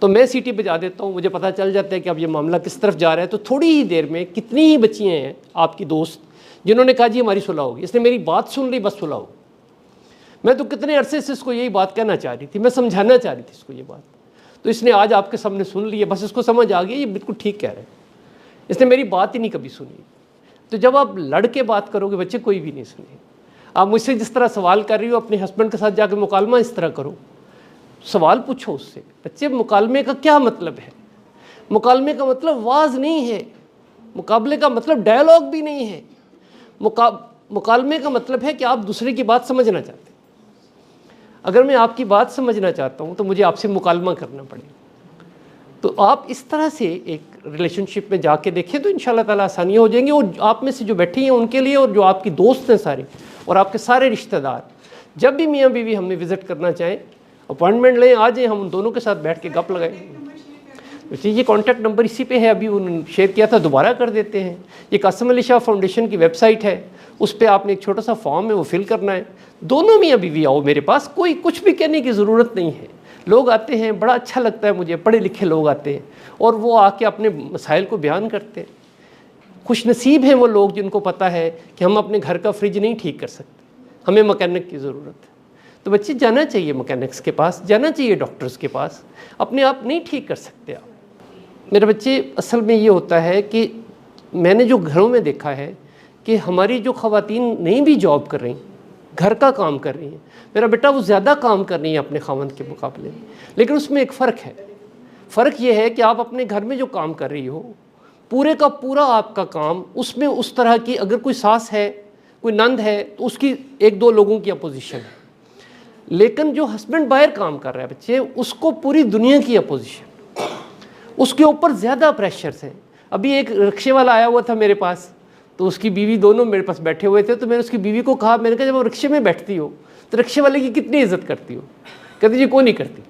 तो मैं सीटी बजा देता हूँ, मुझे पता चल जाता है कि अब ये मामला किस तरफ जा रहा है। तो थोड़ी ही देर में कितनी ही बच्चियाँ हैं आपकी दोस्त जिन्होंने कहा जी हमारी सुलह होगी, इसने मेरी बात सुन ली, बस सुलह हो। मैं तो कितने अरसे से इसको यही बात कहना चाह रही थी, मैं समझाना चाह रही थी इसको ये बात, तो इसने आज आपके सामने सुन ली है, बस इसको समझ आ गई ये बिल्कुल ठीक कह रहे हैं, इसने मेरी बात ही नहीं कभी सुनी। तो जब आप लड़ के बात करोगे बच्चे, कोई भी नहीं सुने। आप मुझसे जिस तरह सवाल कर रही हो, अपने हस्बैंड के साथ जाकर मुकालमा इस तरह करो, सवाल पूछो उससे। बच्चे, मुकालमे का क्या मतलब है? मुकालमे का मतलब वाज नहीं है, मुकाबले का मतलब डायलॉग भी नहीं है। मुकालमे का मतलब है कि आप दूसरे की बात समझना चाहते हैं। अगर मैं आपकी बात समझना चाहता हूँ तो मुझे आपसे मुकालमा करना पड़ेगा। तो आप इस तरह से एक रिलेशनशिप में जाके देखें तो इंशाल्लाह ताला आसानियाँ हो जाएंगी। और आप में से जो बैठी हैं उनके लिए, और जो आपकी दोस्त हैं सारे, और आपके सारे रिश्तेदार, जब भी मियाँ बीवी हमें विज़िट करना चाहें, अपॉइंटमेंट लें, आ जाएँ, हम उन दोनों के साथ बैठ के गप लगाएंगे। ये कॉन्टैक्ट नंबर इसी पे है, अभी उन्होंने शेयर किया था, दोबारा कर देते हैं। ये कासिम अली शाह फाउंडेशन की वेबसाइट है, उस पर आपने एक छोटा सा फॉर्म है वो फिल करना है। दोनों मियाँ बीवी आओ मेरे पास, कोई कुछ भी कहने की ज़रूरत नहीं है। लोग आते हैं, बड़ा अच्छा लगता है मुझे, पढ़े लिखे लोग आते हैं और वो आके अपने मसाइल को बयान करते हैं। खुशनसीब हैं वो लोग जिनको पता है कि हम अपने घर का फ्रिज नहीं ठीक कर सकते, हमें मैकेनिक की ज़रूरत है। तो बच्चे, जाना चाहिए मैकेनिक्स के पास, जाना चाहिए डॉक्टर्स के पास, अपने आप नहीं ठीक कर सकते आप। मेरे बच्चे, असल में ये होता है कि मैंने जो घरों में देखा है कि हमारी जो ख़वातीन नहीं भी जॉब कर रही, घर का काम कर रही हैं, मेरा बेटा वो ज़्यादा काम कर रही है अपने खावंद के मुकाबले में, लेकिन उसमें एक फ़र्क है। फ़र्क ये है कि आप अपने घर में जो काम कर रही हो, पूरे का पूरा आपका काम, उसमें उस तरह की, अगर कोई सास है, कोई नंद है, तो उसकी 1-2 लोगों की अपोजिशन है। लेकिन जो हस्बैंड बाहर काम कर रहा है बच्चे, उसको पूरी दुनिया की अपोजिशन, उसके ऊपर ज़्यादा प्रेशर्स हैं। अभी एक रिक्शे वाला आया हुआ था मेरे पास, तो उसकी बीवी, दोनों मेरे पास बैठे हुए थे। तो मैंने उसकी बीवी को कहा, मैंने कहा जब वो रिक्शे में बैठती हो तो रिक्शे वाले की कितनी इज्जत करती हो? कहती जी कोई नहीं करती।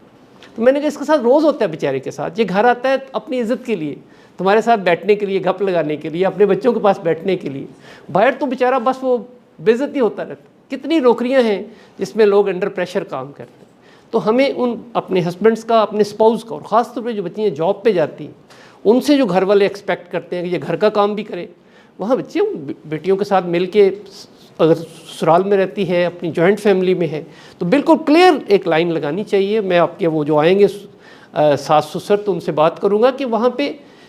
तो मैंने कहा इसके साथ रोज़ होता है बेचारे के साथ, ये घर आता है अपनी इज्जत के लिए, तुम्हारे साथ बैठने के लिए, गप लगाने के लिए, अपने बच्चों के पास बैठने के लिए। बाहर तो बेचारा बस वो बेइज्जती होता रहता। कितनी नौकरियाँ हैं जिसमें लोग अंडर प्रेशर काम करते हैं। तो हमें उन अपने हस्बैंड्स का, अपने स्पाउस का, और ख़ास तौर पर जो बच्चियाँ जॉब पर जाती हैं, उनसे जो घर वाले एक्सपेक्ट करते हैं कि ये घर का काम भी करे, वहाँ बच्चे बेटियों के साथ मिल के, अगर ससुराल में रहती है, अपनी जॉइंट फैमिली में है, तो बिल्कुल क्लियर एक लाइन लगानी चाहिए। मैं आपके वो जो आएंगे सास ससुर, तो उनसे बात करूँगा कि वहाँ पे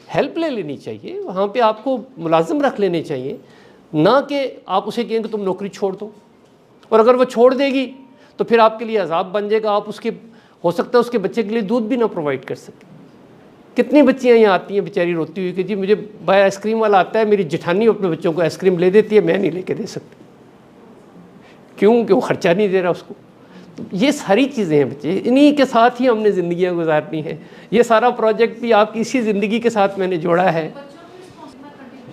हेल्प ले लेनी चाहिए, वहाँ पे आपको मुलाजिम रख लेने चाहिए, ना कि आप उसे कहेंगे तुम नौकरी छोड़ दो। और अगर वो छोड़ देगी तो फिर आपके लिए अजाब बन जाएगा, आप उसके, हो सकता है उसके बच्चे के लिए दूध भी ना प्रोवाइड कर सकें। कितनी बच्चियाँ यहाँ आती हैं बेचारी रोती हुई कि जी मुझे भाई आइसक्रीम वाला आता है, मेरी जेठानी अपने बच्चों को आइसक्रीम ले देती है, मैं नहीं लेके दे सकती। क्यों? कि वो खर्चा नहीं दे रहा उसको। तो ये सारी चीज़ें हैं बच्चे, इन्हीं के साथ ही हमने ज़िंदगियाँ गुजारनी है। ये सारा प्रोजेक्ट भी आपकी इसी ज़िंदगी के साथ मैंने जोड़ा है।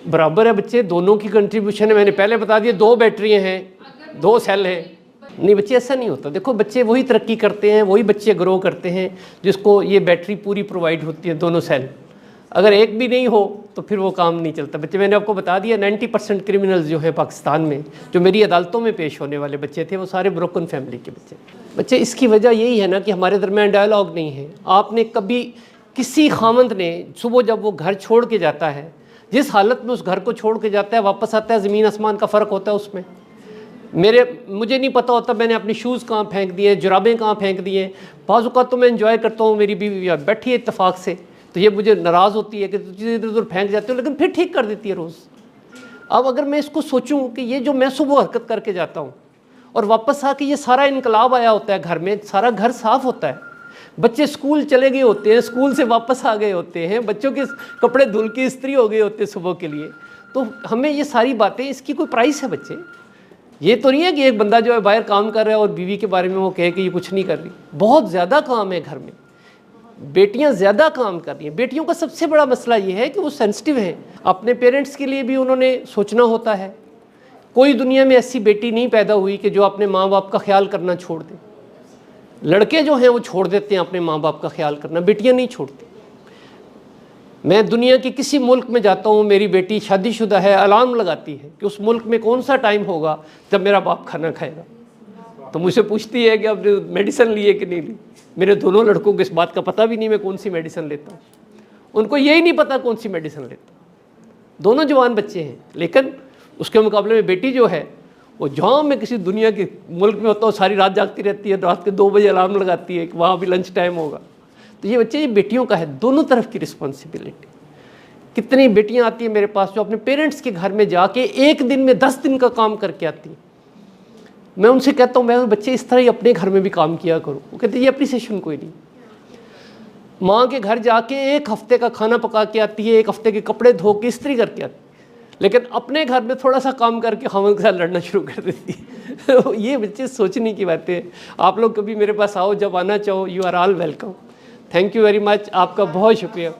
बराबर है बच्चे, दोनों की कंट्रीब्यूशन है। मैंने पहले बता दिया 2 बैटरियाँ हैं, 2 सेल हैं। नहीं बच्चे, ऐसा नहीं होता। देखो बच्चे वही तरक्की करते हैं, वही बच्चे ग्रो करते हैं जिसको ये बैटरी पूरी प्रोवाइड होती है, दोनों सेल। अगर एक भी नहीं हो तो फिर वो काम नहीं चलता। बच्चे मैंने आपको बता दिया 90% क्रिमिनल्स जो हैं पाकिस्तान में, जो मेरी अदालतों में पेश होने वाले बच्चे थे, वो सारे ब्रोकन फैमिली के बच्चे। इसकी वजह यही है ना कि हमारे दरमियान डायलॉग नहीं है। आपने कभी किसी खामंद ने सुबह जब वो घर छोड़ के जाता है, जिस हालत में उस घर को छोड़ के जाता है, वापस आता है, ज़मीन आसमान का फ़र्क होता है उसमें। मुझे नहीं पता होता मैंने अपने शूज़ कहाँ फेंक दिए, जुराबें कहाँ फेंक दिए। बाज़ औक़ात तो मैं एंजॉय करता हूँ, मेरी बीवी बैठी है इत्तेफाक से, तो ये मुझे नाराज़ होती है कि तुम इधर उधर फेंक जाते हो, लेकिन फिर ठीक कर देती है रोज़। अब अगर मैं इसको सोचूं कि ये जो मैं सुबह हरकत करके जाता हूँ और वापस आके ये सारा इनकलाब आया होता है घर में, सारा घर साफ़ होता है, बच्चे स्कूल चले गए होते हैं, स्कूल से वापस आ गए होते हैं, बच्चों के कपड़े धुल के इस्त्री हो गए होते हैं सुबह के लिए, तो हमें ये सारी बातें, इसकी कोई प्राइस है बच्चे? ये तो नहीं है कि एक बंदा जो है बाहर काम कर रहा है और बीवी के बारे में वो कहे कि ये कुछ नहीं कर रही। बहुत ज़्यादा काम है घर में, बेटियां ज़्यादा काम कर रही हैं। बेटियों का सबसे बड़ा मसला ये है कि वो सेंसिटिव हैं, अपने पेरेंट्स के लिए भी उन्होंने सोचना होता है। कोई दुनिया में ऐसी बेटी नहीं पैदा हुई कि जो अपने माँ बाप का ख्याल करना छोड़ दे। लड़के जो हैं वो छोड़ देते हैं अपने माँ बाप का ख्याल करना, बेटियां नहीं छोड़ती। मैं दुनिया के किसी मुल्क में जाता हूँ, मेरी बेटी शादीशुदा है, अलार्म लगाती है कि उस मुल्क में कौन सा टाइम होगा जब मेरा बाप खाना खाएगा। तो मुझसे पूछती है कि अब मेडिसिन लिए कि नहीं ली। मेरे दोनों लड़कों को इस बात का पता भी नहीं मैं कौन सी मेडिसिन लेता हूँ, उनको यही नहीं पता कौन सी मेडिसिन लेता हूँ। दोनों जवान बच्चे हैं, लेकिन उसके मुकाबले में बेटी जो है वो जहाँ मैं किसी दुनिया के मुल्क में होता हूँ सारी रात जागती रहती है, रात के 2 बजे अलार्म लगाती है कि वहाँ भी लंच टाइम होगा। तो ये बच्चे, ये बेटियों का है, दोनों तरफ की रिस्पॉन्सिबिलिटी। कितनी बेटियाँ आती हैं मेरे पास जो अपने पेरेंट्स के घर में जाके एक दिन में 10 दिन का काम करके आती हैं। मैं उनसे कहता हूँ मैं बच्चे इस तरह ही अपने घर में भी काम किया करो। वो कहते ये अप्रिसिएशन कोई नहीं। माँ के घर जाके 1 हफ्ते का खाना पका के आती है, 1 हफ्ते के कपड़े धो के इस्त्री करके आती है, लेकिन अपने घर में थोड़ा सा काम करके हम के साथ लड़ना शुरू कर देती है। ये बच्चे सोचने की बातें। आप लोग कभी मेरे पास आओ, जब आना चाहो, you are all welcome. Thank you very much, आपका बहुत शुक्रिया।